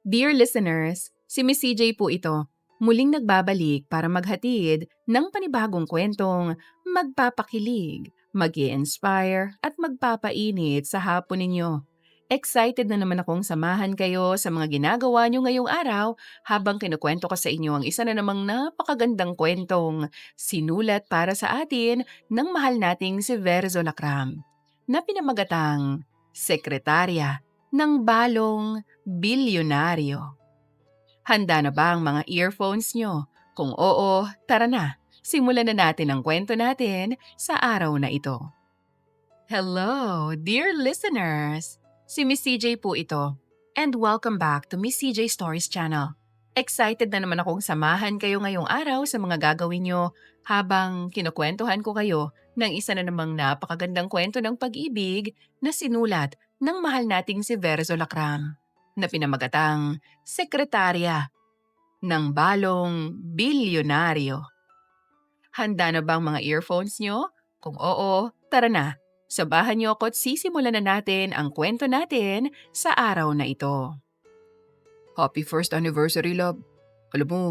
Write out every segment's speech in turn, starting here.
Dear listeners, si Miss CJ po ito. Muling nagbabalik para maghatid ng panibagong kwentong magpapakilig, mag-i-inspire at magpapainit sa hapon ninyo. Excited na naman akong samahan kayo sa mga ginagawa nyo ngayong araw habang kinukwento ko sa inyo ang isa na namang napakagandang kwentong sinulat para sa atin ng mahal nating si Verzo Lacram na pinamagatang Sekretarya ng Balong Bilyonaryo. Handa na ba ang mga earphones nyo? Kung oo, tara na. Simulan na natin ang kwento natin sa araw na ito. Hello, dear listeners! Si Miss CJ po ito. And welcome back to Miss CJ Stories Channel. Excited na naman akong samahan kayo ngayong araw sa mga gagawin nyo habang kinukwentuhan ko kayo ng isa na namang napakagandang kwento ng pag-ibig na sinulat ng mahal nating si Verzo Lacram na pinamagatang Sekretarya ng Balong Bilyonaryo. Handa na bang mga earphones nyo? Kung oo, tara na. Sabahan niyo ako at sisimulan na natin ang kwento natin sa araw na ito. Happy first anniversary, love. Alam mo,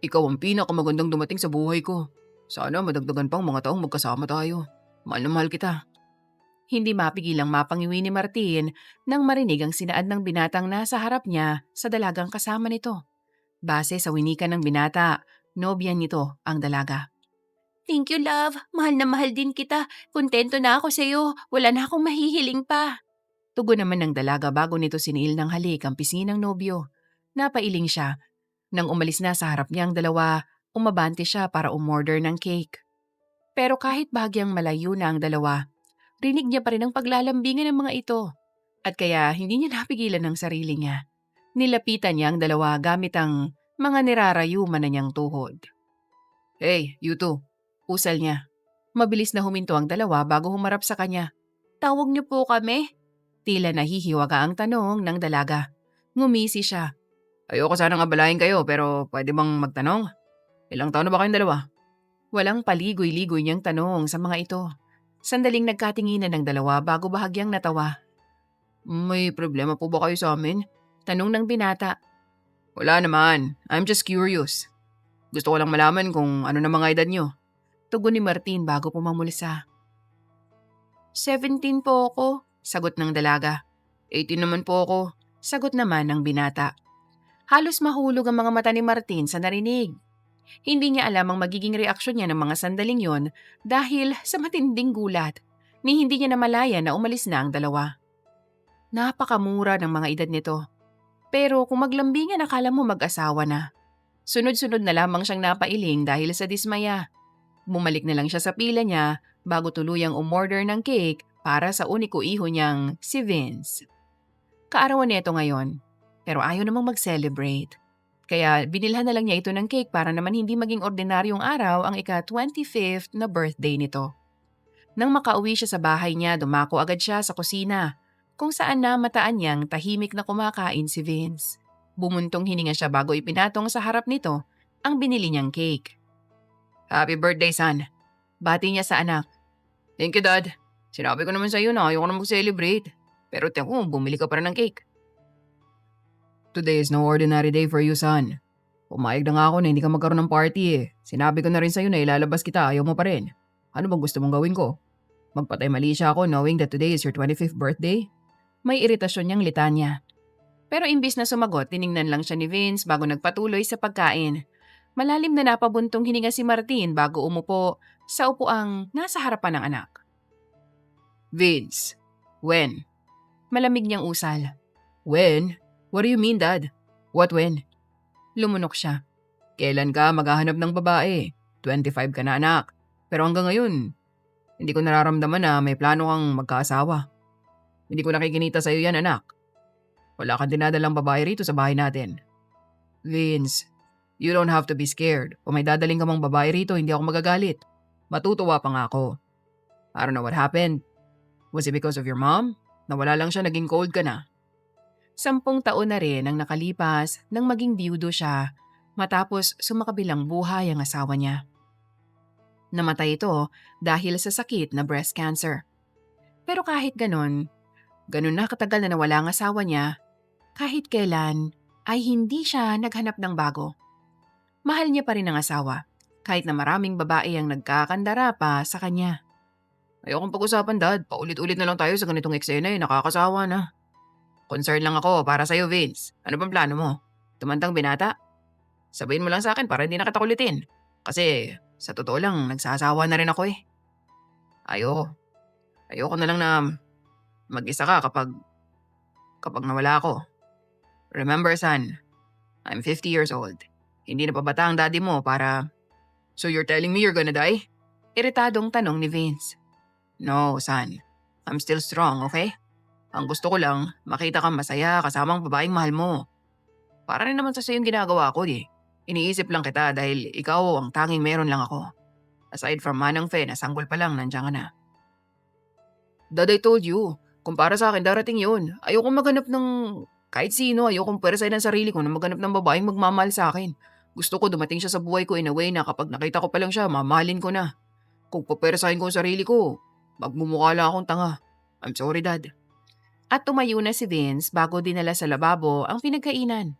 ikaw ang pinakamagandang dumating sa buhay ko. Sana madagdagan pang mga taong magkasama tayo. Mahal na mahal kita. Hindi mapigilang mapangiwi ni Martin nang marinig ang sinaad ng binatang nasa harap niya sa dalagang kasama nito. Base sa winikan ng binata, nobya nito ang dalaga. Thank you, love. Mahal na mahal din kita. Kontento na ako sa iyo. Wala na akong mahihiling pa. Tugon naman ng dalaga bago nito siniil ng halik ang pisngi ng nobyo. Napailing siya. Nang umalis na sa harap niya ang dalawa, umabante siya para umorder ng cake. Pero kahit bahagyang malayo na ang dalawa, rinig niya pa rin ang paglalambingan ng mga ito. At kaya hindi niya napigilan ang sarili niya. Nilapitan niya ang dalawa gamit ang mga nirarayuman na niyang tuhod. Hey, you two. Usal niya. Mabilis na huminto ang dalawa bago humarap sa kanya. Tawag niyo po kami? Tila nahihiwaga ang tanong ng dalaga. Ngumisi siya. Ayoko sanang abalahin kayo pero pwede bang magtanong? Ilang taon na ba kayong dalawa? Walang paligoy-ligoy niyang tanong sa mga ito. Sandaling nagkatinginan ng dalawa bago bahagyang natawa. May problema po ba kayo sa amin? Tanong ng binata. Wala naman. I'm just curious. Gusto ko lang malaman kung ano na mga edad niyo. Tugon ni Martin bago pumamulisa. 17 po ako, sagot ng dalaga. 18 naman po ako, sagot naman ng binata. Halos mahulog ang mga mata ni Martin sa narinig. Hindi niya alam ang magiging reaksyon niya ng mga sandaling yon dahil sa matinding gulat ni hindi niya namalaya na umalis na ang dalawa. Napakamura ng mga edad nito. Pero kung maglambingan akala mo mag-asawa na. Sunod-sunod na lamang siyang napailing dahil sa dismaya. Bumalik na lang siya sa pila niya bago tuluyang umorder ng cake para sa uniko iho niyang si Vince. Kaarawan nito ngayon, pero ayaw namang mag-celebrate. Kaya binilhan na lang niya ito ng cake para naman hindi maging ordinaryong araw ang ika-25th na birthday nito. Nang makauwi siya sa bahay niya, dumako agad siya sa kusina, kung saan namataan niyang tahimik na kumakain si Vince. Bumuntong hininga siya bago ipinatong sa harap nito ang binili niyang cake. Happy birthday, son. Bati niya sa anak. Thank you, Dad. Sinabi ko naman sa iyo na ayaw ko na mag-celebrate. Pero tiyan bumili ka pa rin ng cake. Today is no ordinary day for you, son. Pumayag na nga ako na hindi ka magkaroon ng party eh. Sinabi ko na rin sa iyo na ilalabas kita, ayaw mo pa rin. Ano bang gusto mong gawin ko? Magpatay mali siya ako knowing that today is your 25th birthday? May iritasyon niyang litanya. Pero imbis na sumagot, tiningnan lang siya ni Vince bago nagpatuloy sa pagkain. Malalim na napabuntong hininga si Martin bago umupo sa upuang nasa harapan ng anak. Vince, when? Malamig niyang usal. When? What do you mean, Dad? What when? Lumunok siya. Kailan ka maghahanap ng babae? 25 ka na, anak. Pero hanggang ngayon, hindi ko nararamdaman na may plano kang magkaasawa. Hindi ko nakikinita sa iyo yan, anak. Wala kang dinadalang babae rito sa bahay natin. Vince, you don't have to be scared. Kung may dadaling ka mang babae rito, hindi ako magagalit. Matutuwa pa nga ako. I don't know what happened. Was it because of your mom? Nawala lang siya, naging cold ka na. 10 taon na rin ang nakalipas nang maging biyudo siya matapos sumakabilang buhay ang asawa niya. Namatay ito dahil sa sakit na breast cancer. Pero kahit ganun na katagal na nawala ang asawa niya, kahit kailan, ay hindi siya naghanap ng bago. Mahal niya pa rin ang asawa, kahit na maraming babae ang nagkakandara pa sa kanya. Ayokong pag-usapan, Dad. Paulit-ulit na lang tayo sa ganitong eksena nakakasawa na. Concern lang ako para sa'yo, Vince. Ano bang plano mo? Tumandang binata? Sabihin mo lang sa akin para hindi na kita kulitin. Kasi sa totoo lang, nagsasawa na rin ako eh. Ayoko. Ayoko na lang na mag-isa ka kapag nawala ako. Remember, son, I'm 50 years old. Hindi na pa bata ang daddy mo para... So you're telling me you're gonna die? Iritadong tanong ni Vince. No, son. I'm still strong, okay? Ang gusto ko lang, makita kang masaya kasama ang babaeng mahal mo. Para rin naman sa yung ginagawa ko eh. Iniisip lang kita dahil ikaw ang tanging meron lang ako. Aside from Manang Fe na sanggol pa lang nandiyan ka na. Dad, I told you, kung para sa akin darating yun. Ayokong maghanap ng kahit sino, ayokong pwersahin ang sarili ko na maghanap ng babaeng magmamahal sa akin. Gusto ko dumating siya sa buhay ko in a way na kapag nakita ko pa lang siya, mamahalin ko na. Kung papwersahin ko ang sarili ko, magmumukha lang akong tanga. I'm sorry, Dad. At tumayo na si Vince bago dinala sa lababo ang pinagkainan.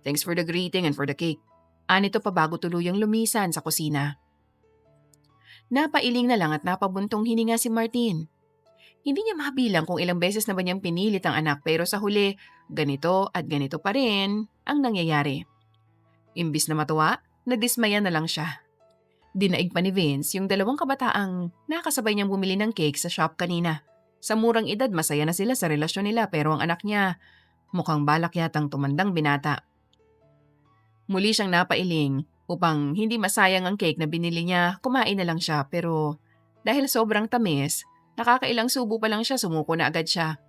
Thanks for the greeting and for the cake. Anito pa bago tuluyang lumisan sa kusina. Napailing na lang at napabuntong hininga si Martin. Hindi niya mabilang kung ilang beses na ba niyang pinilit ang anak pero sa huli, ganito at ganito pa rin ang nangyayari. Imbis na matuwa, nadismaya na lang siya. Dinaig pa ni Vince yung dalawang kabataang nakasabay niyang bumili ng cake sa shop kanina. Sa murang edad masaya na sila sa relasyon nila pero ang anak niya mukhang balak yatang tumandang binata. Muli siyang napailing upang hindi masayang ang cake na binili niya, kumain na lang siya pero dahil sobrang tamis, nakakailang subo pa lang siya sumuko na agad siya.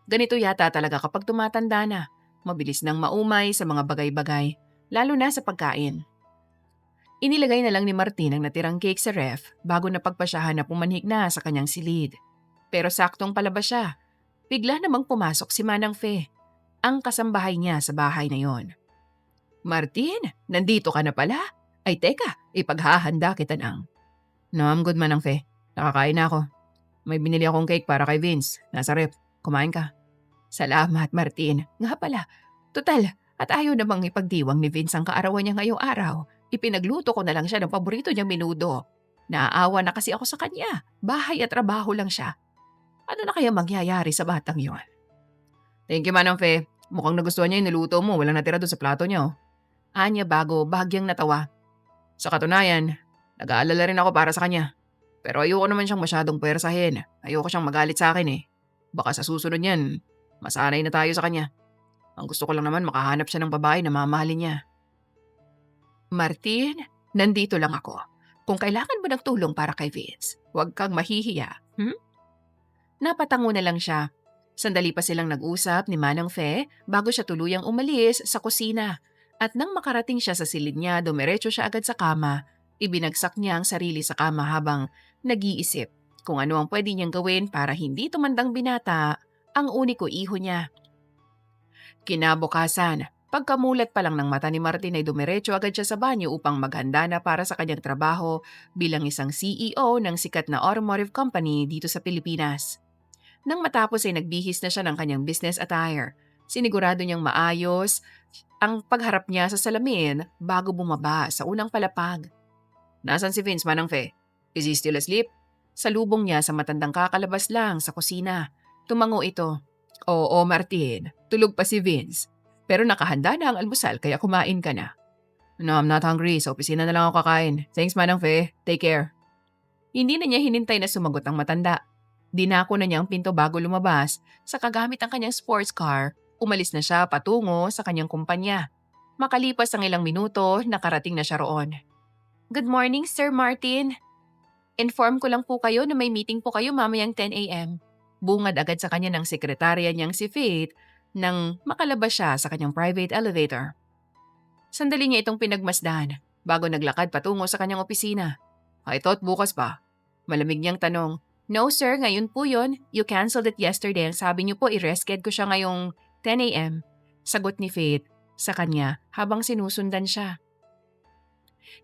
Ganito yata talaga kapag tumatanda na, mabilis nang maumay sa mga bagay-bagay, lalo na sa pagkain. Inilagay na lang ni Martin ang natirang cake sa ref bago napagpasyahan na pumanhik na sa kanyang silid. Pero saktong palabas siya. Bigla namang pumasok si Manang Fe, ang kasambahay niya sa bahay na yon. Martin, nandito ka na pala? Ay teka, ipaghahanda kita ng. No, I'm good, Manang Fe. Nakakain na ako. May binili akong cake para kay Vince. Nasa ref. Kumain ka. Salamat, Martin. Nga pala. Total, at ayaw namang ipagdiwang ni Vince ang kaarawan niya ngayong araw. Ipinagluto ko na lang siya ng paborito niyang menudo. Naaawa na kasi ako sa kanya. Bahay at trabaho lang siya. Ano na kaya mangyayari sa batang yon? Thank you, Manang Fe. Mukhang nagustuhan niya yung niluto mo. Walang natira doon sa plato niya. Anya bago bahagyang natawa. Sa katunayan, nag-aalala rin ako para sa kanya. Pero ayoko naman siyang masyadong pwersahin. Ayoko siyang magalit sa akin eh. Baka sa susunod niyan, masanay na tayo sa kanya. Ang gusto ko lang naman makahanap siya ng babae na mamahalin niya. Martin, nandito lang ako. Kung kailangan mo ng tulong para kay Vince, huwag kang mahihiya. Napatango na lang siya. Sandali pa silang nag-usap ni Manang Fe bago siya tuluyang umalis sa kusina. At nang makarating siya sa silid niya, dumiretso siya agad sa kama. Ibinagsak niya ang sarili sa kama habang nag-iisip kung ano ang pwede niyang gawin para hindi tumandang binata ang uniko iho niya. Kinabukasan, pagkamulat pa lang ng mata ni Martin ay dumiretso agad siya sa banyo upang maghanda na para sa kanyang trabaho bilang isang CEO ng sikat na automotive company dito sa Pilipinas. Nang matapos ay nagbihis na siya ng kanyang business attire. Sinigurado niyang maayos ang pagharap niya sa salamin bago bumaba sa unang palapag. Nasaan si Vince, Manang Fe? Is he still asleep? Salubong niya sa matandang kakalabas lang sa kusina. Tumango ito. Oo, Martin. Tulog pa si Vince. Pero nakahanda na ang almusal kaya kumain ka na. No, I'm not hungry. Sa opisina na lang ako kakain. Thanks, Manang Fe. Take care. Hindi na niya hinintay na sumagot ang matanda. Dinako na niya ang pinto bago lumabas. Sa kagamit ang kanyang sports car, umalis na siya patungo sa kanyang kumpanya. Makalipas ang ilang minuto, nakarating na siya roon. Good morning, Sir Martin. Inform ko lang po kayo na may meeting po kayo mamayang 10 a.m. Bungad agad sa kanya ng sekretarya niyang si Faith nang makalabas siya sa kanyang private elevator. Sandali niya itong pinagmasdan bago naglakad patungo sa kanyang opisina. I thought bukas pa. Malamig niyang tanong. No sir, ngayon po yun. You canceled it yesterday. Ang sabi niyo po i-reschedule ko siya ngayong 10 a.m. Sagot ni Faith sa kanya habang sinusundan siya.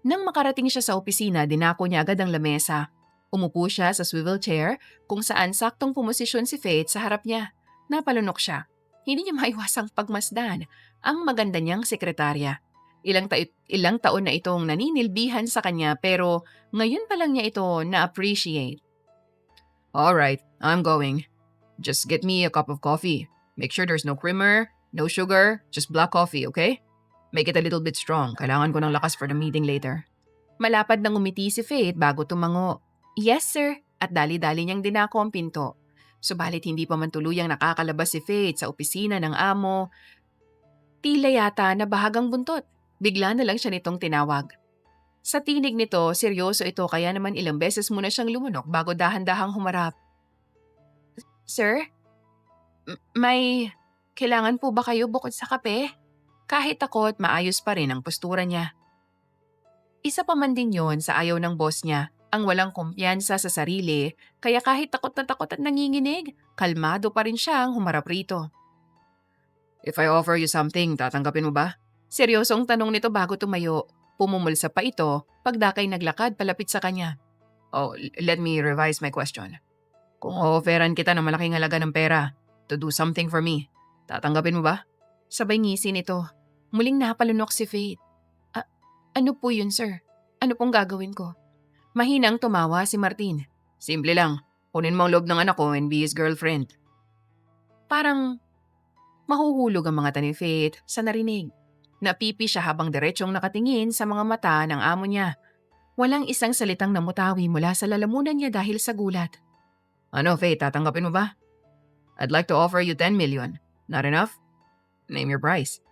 Nang makarating siya sa opisina, dinako niya agad ang lamesa. Umupo siya sa swivel chair kung saan saktong pumosisyon si Faith sa harap niya. Napalunok siya. Hindi niya maiwasang pagmasdan ang maganda niyang sekretarya. Ilang taon na itong naninilbihan sa kanya pero ngayon pa lang niya ito na-appreciate. Alright, I'm going. Just get me a cup of coffee. Make sure there's no creamer, no sugar, just black coffee, okay? Make it a little bit strong. Kailangan ko ng lakas for the meeting later. Malapad nang umiti si Faith bago tumango. Yes, sir. At dali-dali niyang dinako ang pinto. Subalit hindi pa man tuluyang nakakalabas si Faith sa opisina ng amo. Tila yata na bahagang buntot. Bigla na lang siya nitong tinawag. Sa tinig nito, seryoso ito kaya naman ilang beses muna siyang lumunok bago dahan-dahang humarap. Sir? May kailangan po ba kayo bukod sa kape? Kahit takot, maayos pa rin ang postura niya. Isa pa man din yon sa ayaw ng boss niya, ang walang kumpiyansa sa sarili, kaya kahit takot na takot at nanginginig, kalmado pa rin siyang humarap rito. If I offer you something, tatanggapin mo ba? Seryosong tanong nito bago tumayo. Pumumulsa pa ito, pagdakay naglakad palapit sa kanya. Oh, let me revise my question. Kung o-offeran kita ng malaking halaga ng pera to do something for me, tatanggapin mo ba? Sabay ngisi nito. Muling napalunok si Faith. Ano po yun, sir? Ano pong gagawin ko? Mahinang tumawa si Martin. Simple lang. Kunin mo ang loob ng anak ko and be his girlfriend. Parang mahuhulog ang mga ni Faith sa narinig. Napipi siya habang diretsyong nakatingin sa mga mata ng amo niya. Walang isang salitang namutawi mula sa lalamunan niya dahil sa gulat. Ano, Faith, tatanggapin mo ba? I'd like to offer you 10 million. Not enough? Name your price.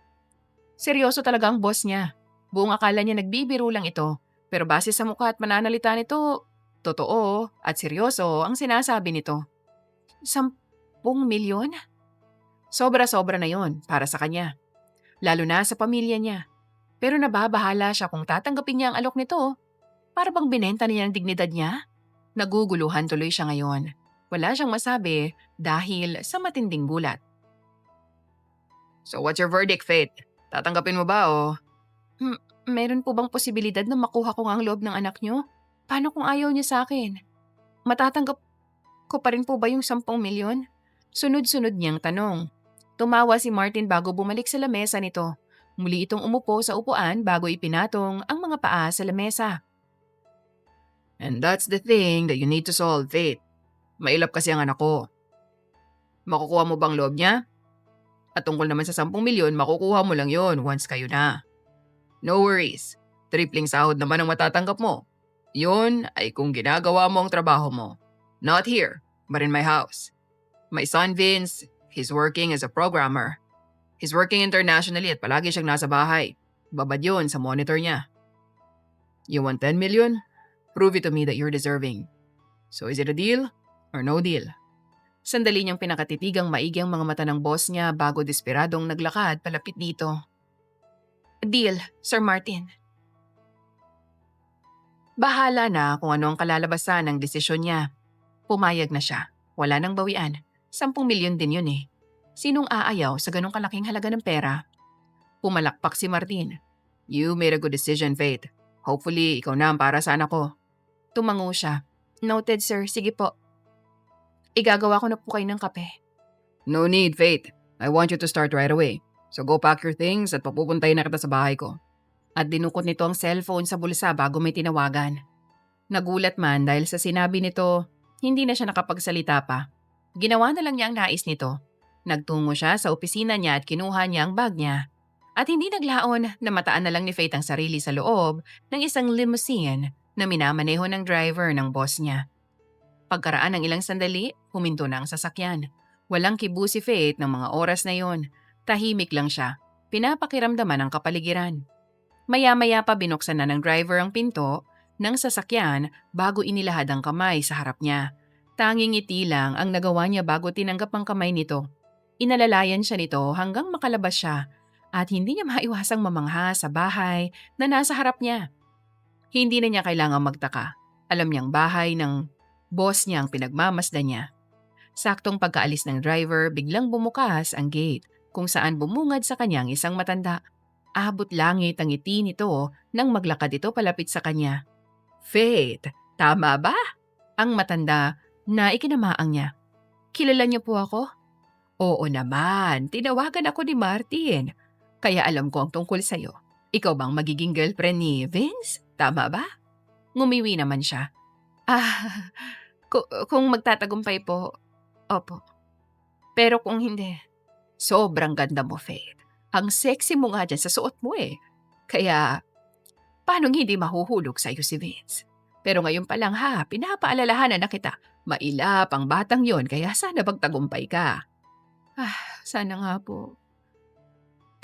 Seryoso talaga ang boss niya. Buong akala niya nagbibiro lang ito, pero base sa mukha at mananalita nito, totoo at seryoso ang sinasabi nito. 10 milyon? Sobra-sobra na yon para sa kanya. Lalo na sa pamilya niya. Pero nababahala siya kung tatanggapin niya ang alok nito. Para bang binenta niya ang dignidad niya? Naguguluhan tuloy siya ngayon. Wala siyang masabi dahil sa matinding gulat. So what's your verdict, Faith? Tatanggapin mo ba o? Meron po bang posibilidad na makuha ko ang loob ng anak niyo? Paano kung ayaw niya sa akin? Matatanggap ko pa rin po ba yung 10 milyon? Sunod-sunod niyang tanong. Tumawa si Martin bago bumalik sa lamesa nito. Muli itong umupo sa upuan bago ipinatong ang mga paa sa lamesa. And that's the thing that you need to solve, Faith. Mailap kasi ang anak ko. Makukuha mo bang loob niya? At tungkol naman sa 10 milyon, makukuha mo lang yon once kayo na. No worries. Tripling sahod naman ang matatanggap mo. Yun ay kung ginagawa mo ang trabaho mo. Not here, but in my house. My son Vince, he's working as a programmer. He's working internationally at palagi siyang nasa bahay. Babad yun sa monitor niya. You want 10 million? Prove it to me that you're deserving. So is it a deal or no deal? Sandali niyang pinakatitigang maigi ang mga mata ng boss niya bago desperadong naglakad palapit dito. Deal, Sir Martin. Bahala na kung ano ang kalalabasan ng desisyon niya. Pumayag na siya. Wala nang bawian. 10 milyon din yun eh. Sinong aayaw sa ganong kalaking halaga ng pera? Pumalakpak si Martin. You made a good decision, Faith. Hopefully, ikaw na ang para sa anak ko. Tumango siya. Noted, sir. Sige po. Igagawa ko na po kayo ng kape. No need, Faith. I want you to start right away. So go pack your things at papupuntahin na kita sa bahay ko. At dinukot nito ang cellphone sa bulsa bago may tinawagan. Nagulat man dahil sa sinabi nito, hindi na siya nakapagsalita pa. Ginawa na lang niya ang nais nito. Nagtungo siya sa opisina niya at kinuha niya ang bag niya. At hindi naglaon na mataan na lang ni Faith ang sarili sa loob ng isang limousine na minamaneho ng driver ng boss niya. Pagkaraan ng ilang sandali, huminto na ang sasakyan. Walang kibu si Faith ng mga oras na yon. Tahimik lang siya. Pinapakiramdaman ang kapaligiran. Maya-maya pa binuksan na ng driver ang pinto ng sasakyan bago inilahad ang kamay sa harap niya. Tanging ngiti lang ang nagawa niya bago tinanggap ang kamay nito. Inalalayan siya nito hanggang makalabas siya at hindi niya maiwasang mamangha sa bahay na nasa harap niya. Hindi na niya kailangang magtaka. Alam niyang bahay ng boss niya ang pinagmamasdan niya. Saktong pagkaalis ng driver, biglang bumukas ang gate kung saan bumungad sa kanyang isang matanda. Abot langit ang ngiti nito nang maglakad ito palapit sa kanya. Faith, tama ba? Ang matanda na ikinamaang niya. Kilala niyo po ako? Oo naman, tinawagan ako ni Martin. Kaya alam ko ang tungkol sa'yo. Ikaw bang magiging girlfriend ni Vince? Tama ba? Ngumiwi naman siya. Ah, kung magtatagumpay po, opo. Pero kung hindi, sobrang ganda mo, Faith. Ang sexy mo nga dyan sa suot mo eh. Kaya, paano hindi mahuhulog sa'yo si Vince? Pero ngayon pa lang ha, pinapaalalahanan na kita. Mailap ang batang yon kaya sana magtagumpay ka. Sana nga po.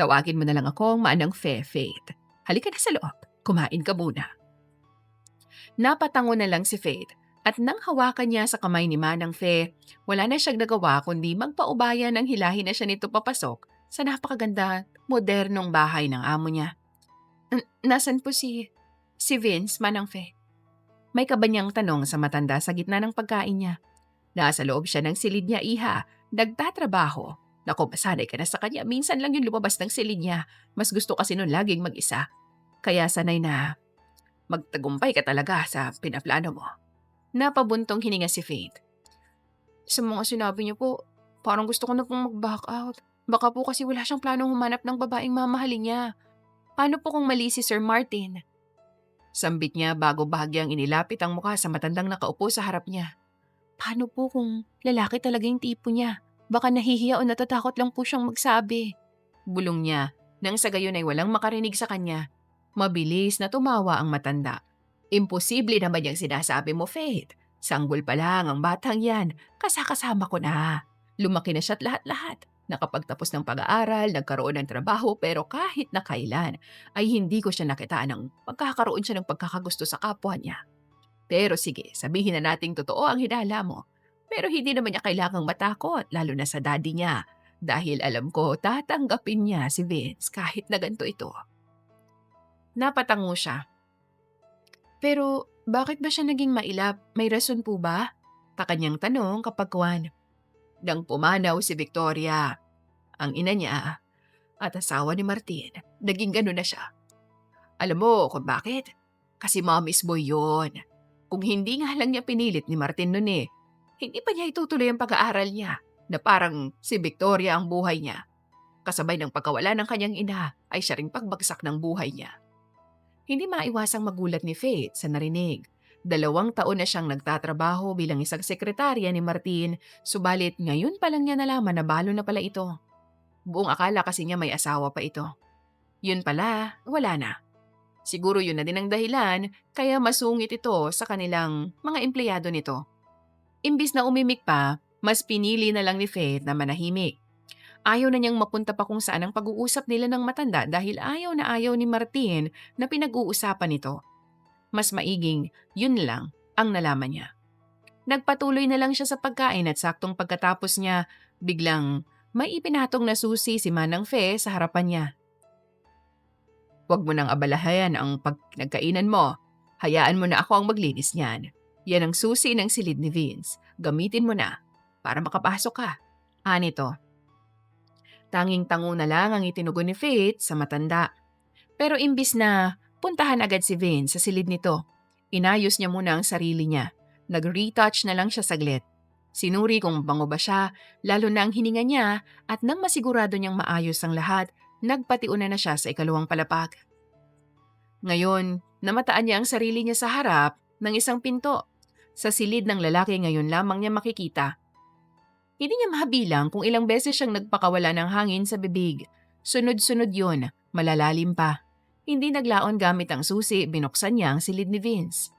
Tawagin mo na lang akong Manang Faith. Halika na sa loob. Kumain ka muna. Napatango na lang si Faith at nang hawakan niya sa kamay ni Manang Fe, wala na siyang nagawa kundi magpaubaya ng hilahin na siya nito papasok sa napakaganda, modernong bahay ng amo niya. Nasaan po si Vince, Manang Fe? May kabanyang tanong sa matanda sa gitna ng pagkain niya. Nasa loob siya ng silid niya, iha. Nagtatrabaho. Naku, masanay ka na sa kanya. Minsan lang yung lumabas ng silid niya. Mas gusto kasi nun laging mag-isa. Kaya sanay na magtagumpay ka talaga sa pinaplano mo. Napabuntong hininga si Faith. Sa mga sinabi niyo po, parang gusto ko na pong mag-back out. Baka po kasi wala siyang planong humanap ng babaeng mamahalin niya. Paano po kung mali si Sir Martin? Sambit niya bago bahagyang inilapit ang mukha sa matandang nakaupo sa harap niya. Paano po kung lalaki talaga yung tipo niya? Baka nahihiya o natatakot lang po siyang magsabi. Bulong niya nang sa gayon ay walang makarinig sa kanya. Mabilis na tumawa ang matanda. Imposible naman yung sinasabi mo, Faith. Sanggol pa lang ang batang yan. Kasakasama ko na. Lumaki na siya't lahat-lahat. Nakapagtapos ng pag-aaral, nagkaroon ng trabaho pero kahit na kailan ay hindi ko siya nakitaan ng magkakaroon siya ng pagkakagusto sa kapwa niya. Pero sige, sabihin na nating totoo ang hinala mo. Pero hindi naman niya kailangang matakot, lalo na sa daddy niya. Dahil alam ko, tatanggapin niya si Vince kahit na ganito ito. Napatango siya. Pero bakit ba siya naging mailap? May rason po ba? Pakanyang tanong kapag kuwan. Nang pumanaw si Victoria, ang ina niya at asawa ni Martin, naging gano'n na siya. Alam mo kung bakit? Kasi mommy's boy yun. Kung hindi nga lang niya pinilit ni Martin nun eh, hindi pa niya itutuloy ang pag-aaral niya na parang si Victoria ang buhay niya. Kasabay ng pagkawala ng kanyang ina ay siya ring pagbagsak ng buhay niya. Hindi maiwasang magulat ni Faith sa narinig. 2 taon na siyang nagtatrabaho bilang isang sekretarya ni Martin, subalit ngayon pa lang niya nalaman na balo na pala ito. Buong akala kasi niya may asawa pa ito. Yun pala, wala na. Siguro yun na din ang dahilan kaya masungit ito sa kanilang mga empleyado nito. Imbis na umimik pa, mas pinili na lang ni Faith na manahimik. Ayaw na niyang mapunta pa kung saan ang pag-uusap nila ng matanda dahil ayaw ni Martin na pinag-uusapan ito. Mas maiging, yun lang ang nalaman niya. Nagpatuloy na lang siya sa pagkain at saktong pagkatapos niya, biglang may ipinatong na susi si Manang Fe sa harapan niya. Huwag mo nang abalahan ang pagkainan mo. Hayaan mo na ako ang maglinis niyan. Yan ang susi ng silid ni Vince. Gamitin mo na para makapasok ka. Anito. Tanging tango na lang ang itinugon ni Faith sa matanda. Pero imbis na puntahan agad si Vince sa silid nito, inayos niya muna ang sarili niya. Nag-retouch na lang siya saglit. Sinuri kung bango ba siya, lalo na ang hininga niya at nang masigurado niyang maayos ang lahat, nagpatiuna na siya sa ikalawang palapag. Ngayon, namataan niya ang sarili niya sa harap ng isang pinto. Sa silid ng lalaki ngayon lamang niya makikita. Hindi niya mahabilang kung ilang beses siyang nagpakawala ng hangin sa bibig. Sunod-sunod yun, malalalim pa. Hindi naglaon gamit ang susi, binuksan niya ang silid ni Vince.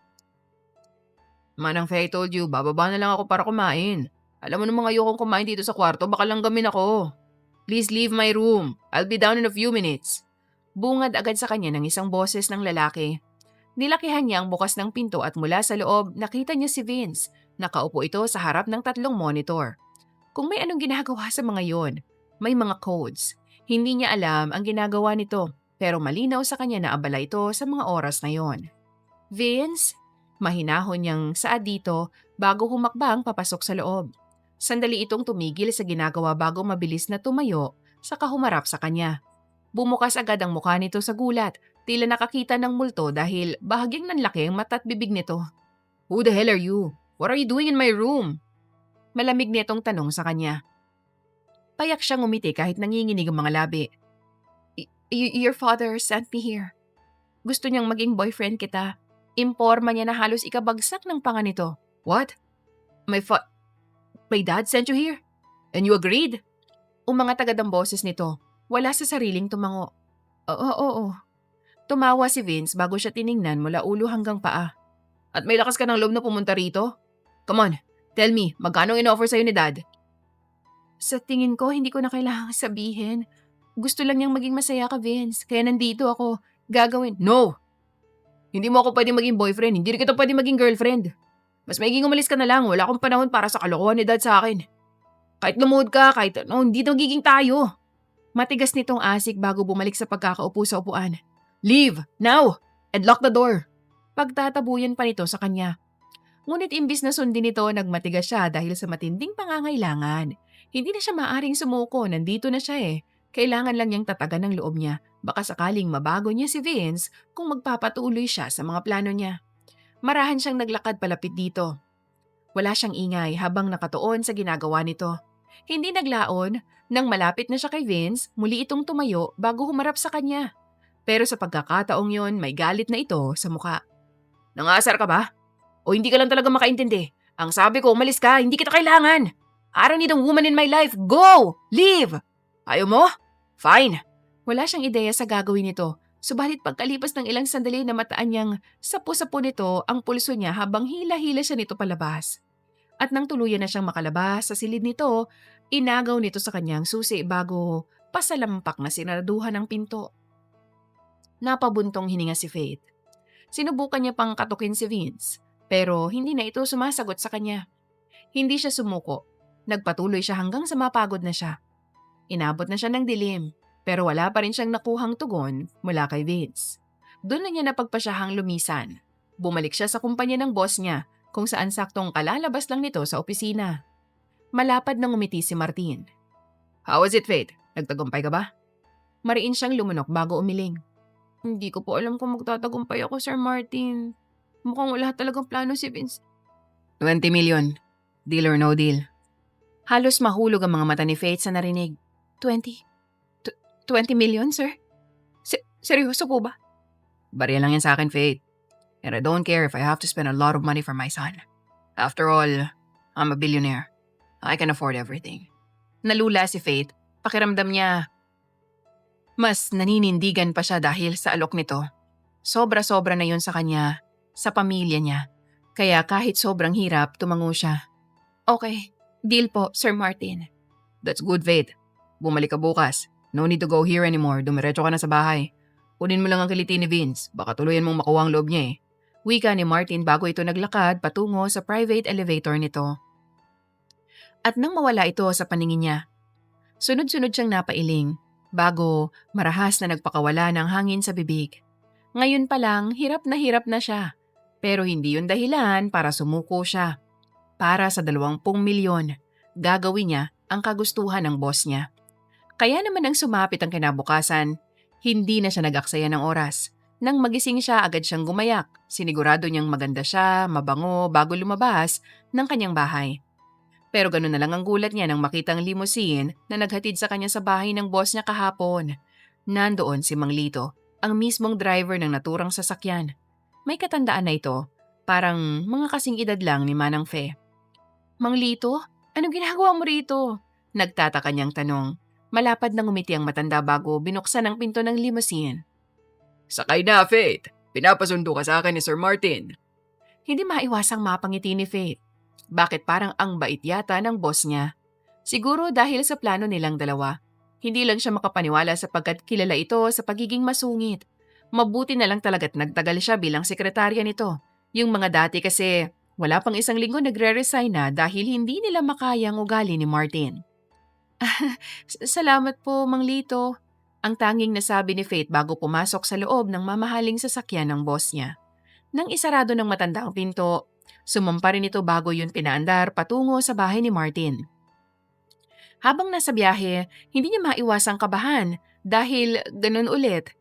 Manang Faye, I told you, bababa na lang ako para kumain. Alam mo namang ayokong kumain dito sa kwarto, baka langgamin ako. Please leave my room. I'll be down in a few minutes. Bungad agad sa kanya ng isang boses ng lalaki. Nilakihan niya ang bukas ng pinto at mula sa loob, nakita niya si Vince. Nakaupo ito sa harap ng 3 monitor. Kung may anong ginagawa sa mga yon, may mga codes. Hindi niya alam ang ginagawa nito, pero malinaw sa kanya na abala ito sa mga oras na yon. Vince? Mahinahon niyang saad dito bago humakbang papasok sa loob. Sandali itong tumigil sa ginagawa bago mabilis na tumayo saka humarap sa kanya. Bumukas agad ang mukha nito sa gulat, tila nakakita ng multo dahil bahagyang nanlaki ang mata at bibig nito. Who the hell are you? What are you doing in my room? Malamig nitong tanong sa kanya. Payak siyang ngumiti kahit nanginginig ang mga labi. Your father sent me here. Gusto niyang maging boyfriend kita. Imporma niya na halos ikabagsak ng panga nito. What? My fa- My dad sent you here? And you agreed? Umangat agad ang boses nito. Wala sa sariling tumango. Oo. Tumawa si Vince bago siya tiningnan mula ulo hanggang paa. At may lakas ka ng loob na pumunta rito? Come on, tell me, magkano in-offer sa'yo ni Dad? Sa tingin ko, hindi ko na kailangang sabihin. Gusto lang niyang maging masaya ka, Vince. Kaya nandito ako. Gagawin. No! Hindi mo ako pwedeng maging boyfriend. Hindi rin kita pwedeng maging girlfriend. Mas maiging umalis ka na lang. Wala akong panahon para sa kalokohan ni Dad sa akin. Kahit lumuhod ka, kahit ano, hindi magiging tayo. Matigas nitong asik bago bumalik sa pagkakaupo sa upuan. Leave! Now! And lock the door! Pagtatabuyan pa nito sa kanya. Ngunit imbis na sundin nito, nagmatigas siya dahil sa matinding pangangailangan. Hindi na siya maaring sumuko, nandito na siya eh. Kailangan lang niyang tatagan ng loob niya. Baka sakaling mabago niya si Vince kung magpapatuloy siya sa mga plano niya. Marahan siyang naglakad palapit dito. Wala siyang ingay habang nakatuon sa ginagawa nito. Hindi naglaon, nang malapit na siya kay Vince, muli itong tumayo bago humarap sa kanya. Pero sa pagkakataong yon, may galit na ito sa muka. Nangasar ka ba? O hindi ka lang talaga makaintindi? Ang sabi ko, umalis ka, hindi kita kailangan. I don't need a woman in my life. Go! Leave! Ayaw mo? Fine. Wala siyang ideya sa gagawin nito. Subalit pagkalipas ng ilang sandali na mataan niyang sapu-sapu nito ang pulso niya habang hila-hila siya nito palabas. At nang tuluyan na siyang makalabas sa silid nito, inagaw nito sa kanyang susi bago pasalampak na sinaraduhan ng pinto. Napabuntong hininga si Faith. Sinubukan niya pang katukin si Vince, pero hindi na ito sumasagot sa kanya. Hindi siya sumuko. Nagpatuloy siya hanggang sa mapagod na siya. Inabot na siya ng dilim, pero wala pa rin siyang nakuhang tugon mula kay Vince. Doon na niya napagpasyahang lumisan. Bumalik siya sa kumpanya ng boss niya, kung saan saktong kalalabas lang nito sa opisina. Malapad nang umiti si Martin. How was it, Faith? Nagtagumpay ka ba? Mariin siyang lumunok bago umiling. Hindi ko po alam kung magtatagumpay ako, Sir Martin. Mukhang wala talagang plano si Vince. 20 million. Deal or no deal. Halos mahulog ang mga mata ni Faith sa narinig. 20 million, sir? Seryoso po ba? Barya lang yan sa akin, Faith. And I don't care if I have to spend a lot of money for my son. After all, I'm a billionaire. I can afford everything. Nalula si Faith. Pakiramdam niya, mas naninindigan pa siya dahil sa alok nito. Sobra-sobra na yun sa kanya, sa pamilya niya. Kaya kahit sobrang hirap, tumango siya. Okay, deal po, Sir Martin. That's good, Faith. Bumalik ka bukas. No need to go here anymore. Dumiretso ka na sa bahay. Kunin mo lang ang kiliti ni Vince. Baka tuluyan mong makuha ang loob niya eh. Wika ni Martin bago ito naglakad patungo sa private elevator nito. At nang mawala ito sa paningin niya, sunod-sunod siyang napailing bago marahas na nagpakawala ng hangin sa bibig. Ngayon pa lang, hirap na siya. Pero hindi yun dahilan para sumuko siya. Para sa 20 milyon, gagawin niya ang kagustuhan ng boss niya. Kaya naman nang sumapit ang kinabukasan, hindi na siya nag-aksaya ng oras. Nang magising siya, agad siyang gumayak. Sinigurado niyang maganda siya, mabango, bago lumabas ng kanyang bahay. Pero ganun na lang ang gulat niya nang makita ang limousine na naghatid sa kanya sa bahay ng boss niya kahapon. Nandoon si Mang Lito, ang mismong driver ng naturang sasakyan. May katandaan na ito, parang mga kasing edad lang ni Manang Fe. Mang Lito, anong ginagawa mo rito? Nagtataka niyang tanong. Malapad nang umiti ang matanda bago binuksan ang pinto ng limousine. Sakay na, Faith. Pinapasundo ka sa akin ni Sir Martin. Hindi maiwasang mapangiti ni Faith. Bakit parang ang bait yata ng boss niya? Siguro dahil sa plano nilang dalawa. Hindi lang siya makapaniwala sapagkat kilala ito sa pagiging masungit. Mabuti na lang talaga't nagtagal siya bilang sekretarya nito. Yung mga dati kasi wala pang isang linggo nagre-resign na dahil hindi nila makayang ugali ni Martin. Salamat po, Mang Lito. Ang tanging nasabi ni Faith bago pumasok sa loob ng mamahaling sasakyan ng boss niya. Nang isarado ng matanda ang pinto, sumampa rin ito bago yun pinaandar patungo sa bahay ni Martin. Habang nasa biyahe, hindi niya maiwasang kabahan dahil ganun ulit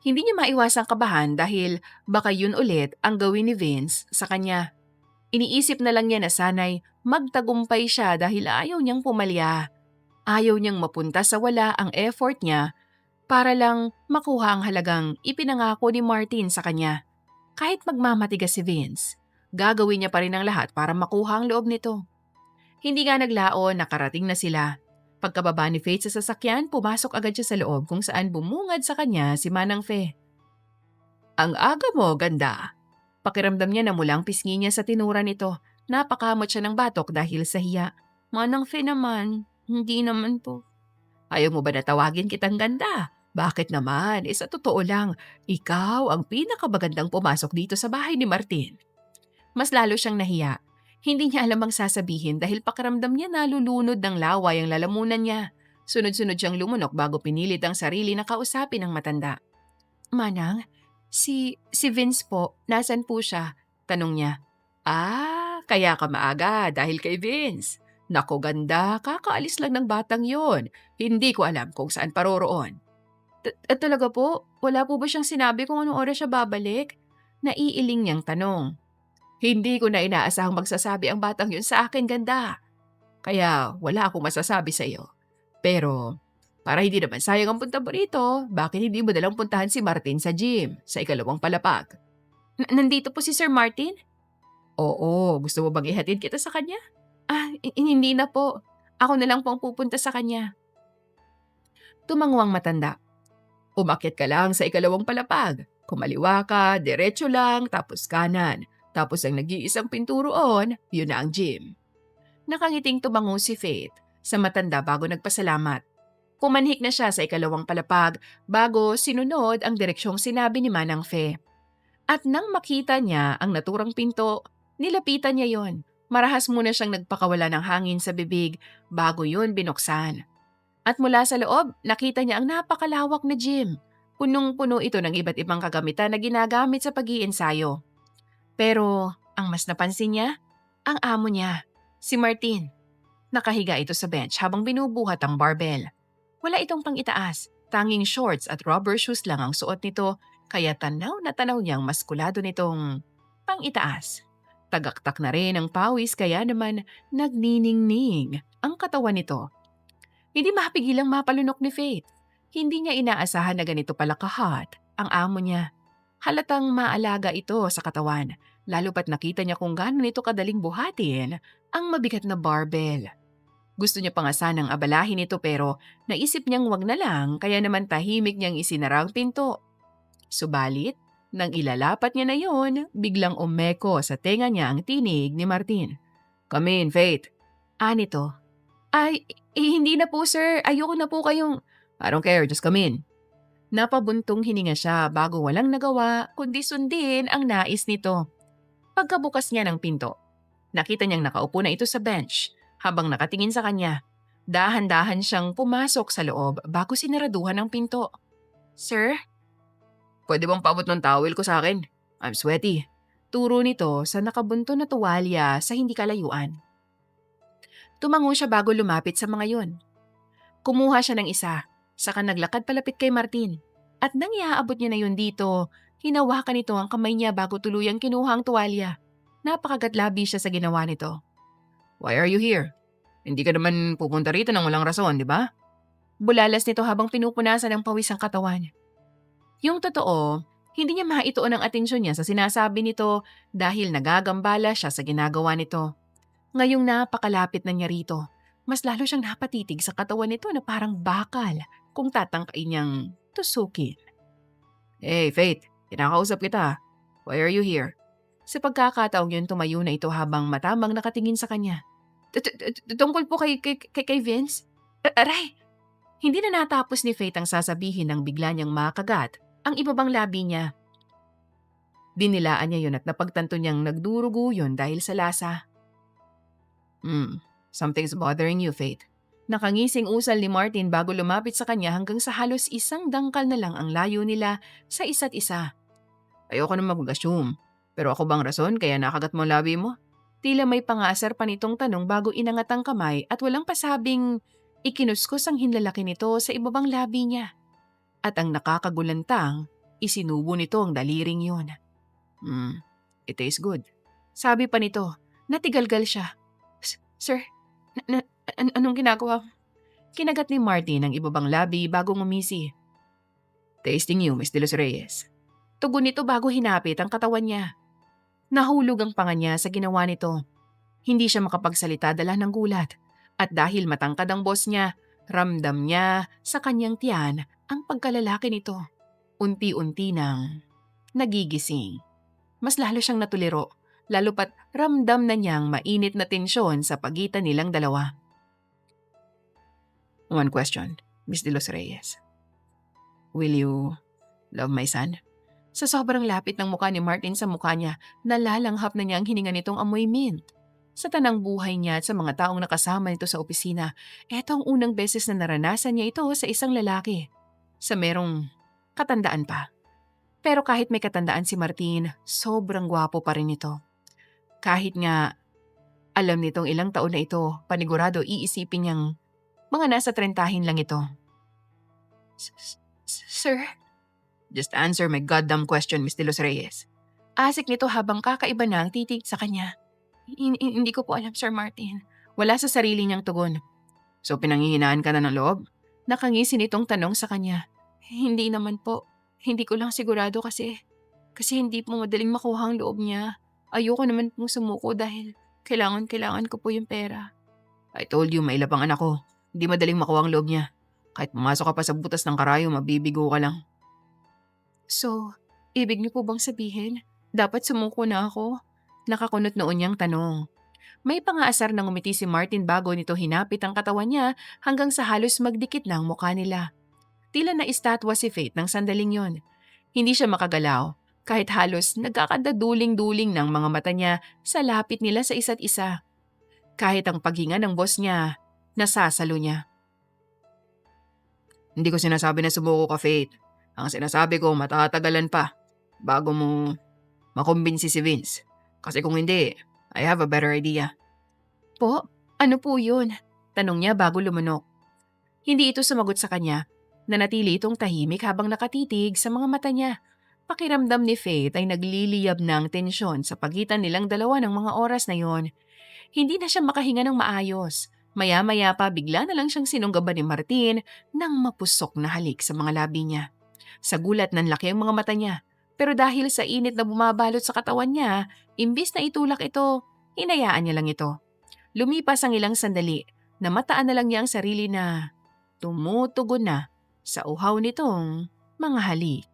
hindi niya maiwasang kabahan dahil baka yun ulit ang gawin ni Vince sa kanya. Iniisip na lang niya na sana'y magtagumpay siya dahil ayaw niyang pumalya. Ayaw niyang mapunta sa wala ang effort niya para lang makuha ang halagang ipinangako ni Martin sa kanya. Kahit magmamatigas si Vince, gagawin niya pa rin ang lahat para makuha ang loob nito. Hindi nga naglaon, nakarating na sila. Pagkababa ni Faith sa sasakyan, pumasok agad siya sa loob kung saan bumungad sa kanya si Manang Fe. Ang aga mo, ganda. Pakiramdam niya na mulang pisngi niya sa tinura nito. Napakamot siya ng batok dahil sa hiya. Manang Fe naman, hindi naman po. Ayaw mo ba na tawagin kitang ganda? Bakit naman? Sa totoo lang, ikaw ang pinakamagandang pumasok dito sa bahay ni Martin. Mas lalo siyang nahiya. Hindi niya alam ang sasabihin dahil pakiramdam niya nalulunod ng laway ang lalamunan niya. Sunod-sunod siyang lumunok bago pinilit ang sarili na kausapin ng matanda. Manang, si Vince po, nasan po siya? Tanong niya. Kaya ka maaga dahil kay Vince. Nako ganda, kakaalis lang ng batang yon. Hindi ko alam kung saan paroroon. Talaga po? Wala po ba siyang sinabi kung anong oras siya babalik? Naiiling niyang tanong. Hindi ko na inaasahang magsasabi ang batang yun sa akin, ganda. Kaya wala akong masasabi sa iyo. Pero para hindi naman sayang ang punta mo rito, bakit hindi mo dalang puntahan si Martin sa gym, sa ikalawang palapag? Nandito po si Sir Martin? Oo, gusto mo bang ihatid kita sa kanya? Hindi na po. Ako na lang po ang pupunta sa kanya. Tumango ang matanda. Umakyat ka lang sa ikalawang palapag. Kumaliwa ka, diretso lang, tapos kanan. Tapos ang nag-iisang pinturoon, yun na ang gym. Nakangiting tumango si Faith sa matanda bago nagpasalamat. Pumanhik na siya sa ikalawang palapag bago sinunod ang direksyong sinabi ni Manang Fe. At nang makita niya ang naturang pinto, nilapitan niya yon. Marahas muna siyang nagpakawala ng hangin sa bibig bago yun binuksan. At mula sa loob, nakita niya ang napakalawak na gym. Punong-puno ito ng iba't ibang kagamitan na ginagamit sa pag-iensayo. Pero ang mas napansin niya, ang amo niya, si Martin. Nakahiga ito sa bench habang binubuhat ang barbell. Wala itong pang-itaas, tanging shorts at rubber shoes lang ang suot nito, kaya tanaw na tanaw niyang maskulado nitong pang-itaas. Tagaktak na rin ang pawis kaya naman nagniningning ang katawan nito. Hindi mapigilang mapalunok ni Faith. Hindi niya inaasahan na ganito pala ka-hot ang amo niya. Halatang maalaga ito sa katawan, lalo pat nakita niya kung gaano nito kadaling buhatin ang mabigat na barbell. Gusto niya pa nga sanang abalahin ito pero naisip niyang wag na lang kaya naman tahimik niyang isinara ang pinto. Subalit, nang ilalapat niya na yon, biglang umeko sa tenga niya ang tinig ni Martin. Come in, Faith. Nito. Hindi na po sir. Ayoko na po kayong… I don't care, just come in. Napabuntong hininga siya bago walang nagawa kundi sundin ang nais nito. Pagkabukas niya ng pinto, nakita niyang nakaupo na ito sa bench habang nakatingin sa kanya. Dahan-dahan siyang pumasok sa loob bago sinaraduhan ang pinto. Sir? Pwede bang paabot ng towel ko sa akin? I'm sweaty. Turo nito sa nakabunto na tuwalya sa hindi kalayuan. Tumango siya bago lumapit sa mga yun. Kumuha siya ng isa. Saka naglakad palapit kay Martin. At nang iaabot niya na yun dito, hinawakan nito ang kamay niya bago tuluyang kinuha ang tuwalya. Napakagatlabi siya sa ginawa nito. Why are you here? Hindi ka naman pupunta rito nang walang rason, di ba? Bulalas nito habang pinupunasan ng pawis ang katawan. Yung totoo, hindi niya maituon ang atensyon niya sa sinasabi nito dahil nagagambala siya sa ginagawa nito. Ngayong napakalapit na niya rito, mas lalo siyang napatitig sa katawan nito na parang bakal kung tatangkain niyang tusukin. Hey, Faith, kinakausap kita. Why are you here? Sa pagkakataong yun tumayo na ito habang matamang nakatingin sa kanya. Tungkol po kay Vince? Aray! Hindi na natapos ni Faith ang sasabihin nang bigla niyang makagat ang ibabang labi niya. Dinilaan niya yun at napagtanto niyang nagdurugo yun dahil sa lasa. Something's bothering you, Faith. Nakangising usal ni Martin bago lumapit sa kanya hanggang sa halos isang dangkal na lang ang layo nila sa isa't isa. Ayoko na mag-assume, pero ako bang rason kaya nakagat mo labi mo? Tila may pangasar pa nitong tanong bago inangat ang kamay at walang pasabing ikinuskos ang hinlalaki nito sa ibabang labi niya. At ang nakakagulantang, isinubo nito ang daliring yun. It tastes good. Sabi pa nito Natigalgal siya. Sir, anong ginagawa? Kinagat ni Martin ang ibabang labi bago ngumisi. Tasting you, Miss De Los Reyes. Tugon nito bago hinapit ang katawan niya. Nahulog ang panga niya sa ginawa nito. Hindi siya makapagsalita dala ng gulat. At dahil matangkad ang boss niya, ramdam niya sa kanyang tiyan ang pagkalalaki nito. Unti-unti nang nagigising. Mas lalo siyang natuliro, lalo pat ramdam na niyang mainit na tensyon sa pagitan nilang dalawa. One question, Miss De Los Reyes. Will you love my son? Sa sobrang lapit ng mukha ni Martin sa mukha niya, nalalanghap na niya ang hininga nitong amoy mint. Sa tanang buhay niya at sa mga taong nakasama nito sa opisina, eto ang unang beses na naranasan niya ito sa isang lalaki. Sa merong katandaan pa. Pero kahit may katandaan si Martin, sobrang gwapo pa rin ito. Kahit nga alam nitong ilang taon na ito, panigurado iisipin niyang mga nasa 30 lang ito. Sir? Just answer my goddamn question, Miss De Los Reyes. Asik nito habang kakaiba na ang titig sa kanya. Hindi ko po alam, Sir Martin. Wala sa sarili niyang tugon. So pinanghihinaan ka na ng loob? Nakangisi nitong tanong sa kanya. Hindi naman po. Hindi ko lang sigurado kasi hindi po madaling makuha ang loob niya. Ayoko naman pong sumuko dahil kailangan ko po yung pera. I told you, mailap ang anak ko. Hindi madaling makuha ang loob niya. Kahit pumasok ka pa sa butas ng karayo, mabibigo ka lang. So, ibig niyo po bang sabihin, dapat sumuko na ako? Nakakunot noon niyang tanong. May pangaasar na ngumiti si Martin bago nito hinapit ang katawan niya hanggang sa halos magdikit na ang mukha nila. Tila na estatwa si Faith ng sandaling yon. Hindi siya makagalaw kahit halos nagkakadaduling-duling ng mga mata niya sa lapit nila sa isa't isa. Kahit ang paghinga ng boss niya, nasasalo niya. Hindi ko sinasabi na sumuko ka, Faith. Ang sinasabi ko, matatagalan pa bago mo makumbinsi si Vince. Kasi kung hindi, I have a better idea. Po? Ano po yun? Tanong niya bago lumunok. Hindi ito sumagot sa kanya. Nanatili itong tahimik habang nakatitig sa mga mata niya. Pakiramdam ni Faith ay nagliliyab ng tensyon sa pagitan nilang dalawa ng mga oras na yon. Hindi na siya makahinga ng maayos. Maya-maya pa bigla na lang siyang sinunggaban ni Martin ng mapusok na halik sa mga labi niya. Sa gulat nanlaki ang mga mata niya. Pero dahil sa init na bumabalot sa katawan niya, imbis na itulak ito, hinayaan niya lang ito. Lumipas ang ilang sandali, namataan na lang niya ang sarili na tumutugon na sa uhaw nitong mga halik.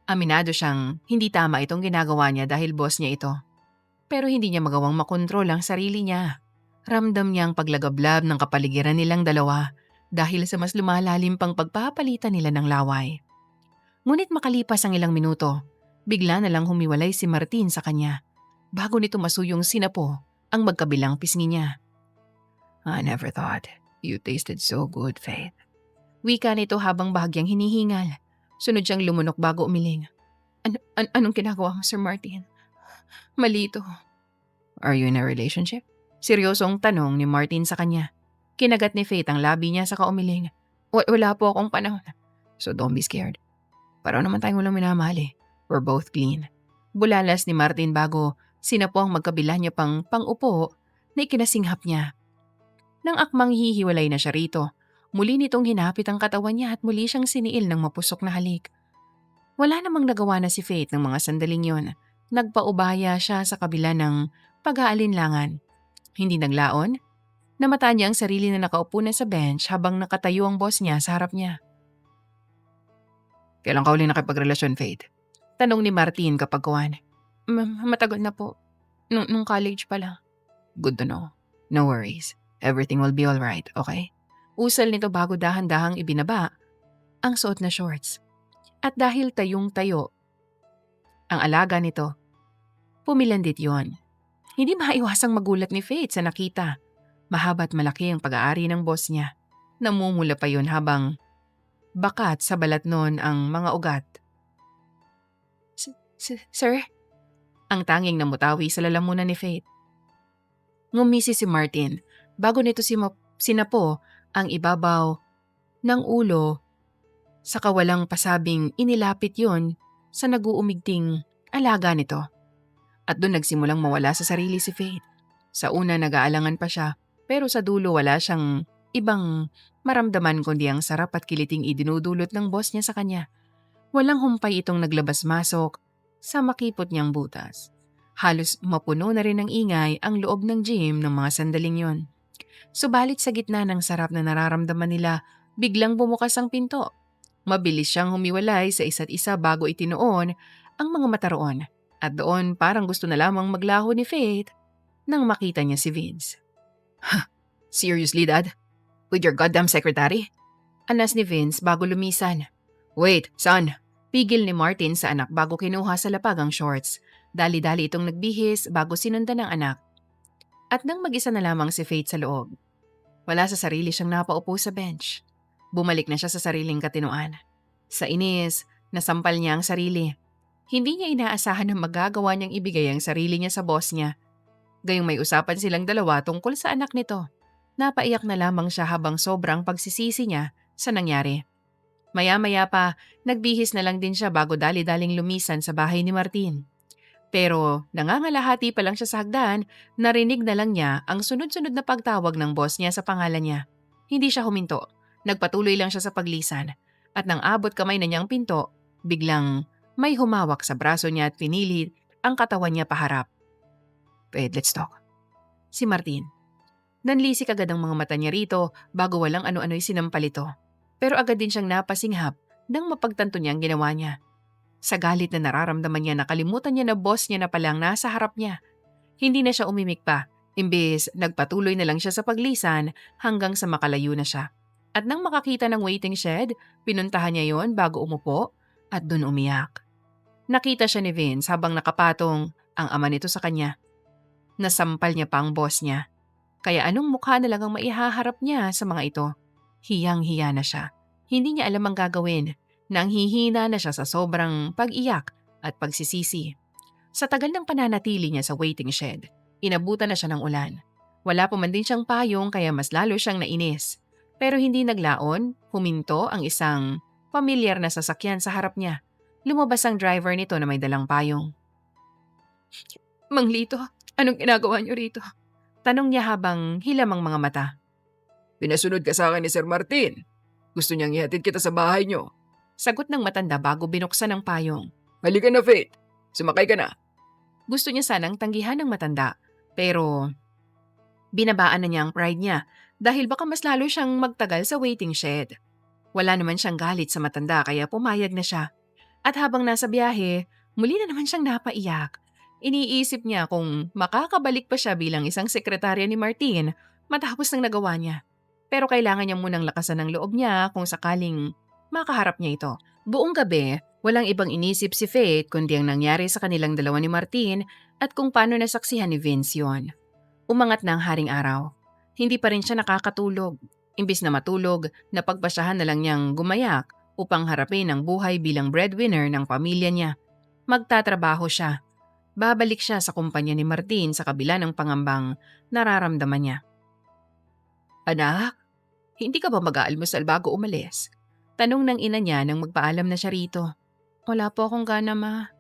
Aminado siyang hindi tama itong ginagawa niya dahil boss niya ito. Pero hindi niya magawang makontrol ang sarili niya. Ramdam niya ang paglagablab ng kapaligiran nilang dalawa dahil sa mas lumalalim pang pagpapalitan nila ng laway. Ngunit makalipas ang ilang minuto, bigla na lang humiwalay si Martin sa kanya bago nito masuyong sinapo ang magkabilang pisngi niya. I never thought you tasted so good, Faith. Wika nito habang bahagyang hinihingal. Sunod siyang lumunok bago umiling. Anong ginagawa mo, Sir Martin? Mali ito. Are you in a relationship? Seryosong tanong ni Martin sa kanya. Kinagat ni Faith ang labi niya sa kaumiling. Wala po akong panahon. So don't be scared. Para naman tayong walang minamahal eh. We're both clean. Bulalas ni Martin bago sinapo ang magkabila niya pang-upo na ikinasinghap niya. Nang akmang hihiwalay na siya rito, muli nitong hinapit ang katawan niya at muli siyang siniil ng mapusok na halik. Wala namang nagawa na si Faith ng mga sandaling yon. Nagpaubaya siya sa kabila ng pag-aalinlangan. Hindi naglaon. Namataan niya ang sarili na nakaupo na sa bench habang nakatayo ang boss niya sa harap niya. Kailan ka uli nakipagrelasyon, Faith? Tanong ni Martin kapag kuwan. Matagal na po. Nung college pa lang. Good to know. No worries. Everything will be alright, okay? Usal nito bago dahan-dahang ibinaba ang suot na shorts. At dahil tayong-tayo ang alaga nito, pumilandit yon. Hindi maiwasang magulat ni Faith sa nakita. Mahaba at malaki ang pag-aari ng boss niya. Namumula pa yon habang bakat sa balat nun ang mga ugat. Sir? Ang tanging namutawi sa lalamunan ni Faith. Ngumisi si Martin bago nito sinapo ang ibabaw ng ulo sa kawalang pasabing inilapit yon sa naguumigting alaga nito. At doon nagsimulang mawala sa sarili si Faith. Sa una nag-aalangan pa siya, pero sa dulo wala siyang ibang maramdaman kundi ang sarap at kiliting idinudulot ng boss niya sa kanya. Walang humpay itong naglabas-masok sa makipot niyang butas. Halos mapuno na rin ng ingay ang loob ng gym ng mga sandaling yon. Subalit sa gitna ng sarap na nararamdaman nila, biglang bumukas ang pinto. Mabilis siyang humiwalay sa isa't isa bago itinuon ang mga mata roon. At doon parang gusto na lamang maglaho ni Faith nang makita niya si Vince. Seriously, Dad? With your goddamn secretary? Anas ni Vince bago lumisan. Wait, son. Pigil ni Martin sa anak bago kinuha sa lapag ang shorts. Dali-dali itong nagbihis bago sinundan ng anak. At nang mag-isa na lamang si Faith sa loob, wala sa sarili siyang napaupo sa bench. Bumalik na siya sa sariling katinuan. Sa inis, nasampal niya ang sarili. Hindi niya inaasahan na magagawa niyang ibigay ang sarili niya sa boss niya. Gayong may usapan silang dalawa tungkol sa anak nito. Napaiyak na lamang siya habang sobrang pagsisisi niya sa nangyari. Maya-maya pa, nagbihis na lang din siya bago dali-daling lumisan sa bahay ni Martin. Pero nangangalahati pa lang siya sa hagdan, narinig na lang niya ang sunod-sunod na pagtawag ng boss niya sa pangalan niya. Hindi siya huminto. Nagpatuloy lang siya sa paglisan. At nang abot kamay na niyang pinto, biglang may humawak sa braso niya at pinilit ang katawan niya paharap. Wait, let's talk. Si Martin. Nanlisik agad ang mga mata niya rito bago walang ano-ano'y sinampal ito. Pero agad din siyang napasinghap nang mapagtanto niya ang ginawa niya. Sa galit na nararamdaman niya, nakalimutan niya na boss niya na palang nasa harap niya. Hindi na siya umimik pa, imbes nagpatuloy na lang siya sa paglisan hanggang sa makalayo na siya. At nang makakita ng waiting shed, pinuntahan niya yon bago umupo at dun umiyak. Nakita siya ni Vince habang nakapatong ang ama nito sa kanya. Nasampal niya pa ang boss niya. Kaya anong mukha na lang ang maihaharap niya sa mga ito? Hiyang-hiya na siya. Hindi niya alam ang gagawin. Nanghihina na siya sa sobrang pag-iyak at pagsisisi. Sa tagal ng pananatili niya sa waiting shed, inabutan na siya ng ulan. Wala pa man din siyang payong kaya mas lalo siyang nainis. Pero hindi naglaon, huminto ang isang pamilyar na sasakyan sa harap niya. Lumabas ang driver nito na may dalang payong. Mang Lito, anong ginagawa niyo rito? Tanong niya habang hilam ang mga mata. Pinasunod ka sa akin ni Sir Martin. Gusto niyang ihatid kita sa bahay niyo. Sagot ng matanda bago binuksan ang payong. Halika na, Faith. Sumakay ka na. Gusto niya sanang tanggihan ng matanda, pero binabaan na niya ang pride niya dahil baka mas lalo siyang magtagal sa waiting shed. Wala naman siyang galit sa matanda kaya pumayag na siya. At habang nasa biyahe, muli na naman siyang napaiyak. Iniisip niya kung makakabalik pa siya bilang isang sekretarya ni Martin matapos ng nagawa niya. Pero kailangan niya munang lakasan ng loob niya kung sakaling makaharap niya ito. Buong gabi, walang ibang inisip si Faith kundi ang nangyari sa kanilang dalawa ni Martin at kung paano nasaksihan ni Vince yun. Umangat na ang haring araw. Hindi pa rin siya nakakatulog. Imbis na matulog, napagpasyahan na lang niyang gumayak upang harapin ang buhay bilang breadwinner ng pamilya niya. Magtatrabaho siya. Babalik siya sa kumpanya ni Martin sa kabila ng pangambang nararamdaman niya. Anak, hindi ka ba mag-aalmusal bago umalis? Tanong ng ina niya nang magpaalam na siya rito. Wala po akong gana, ma.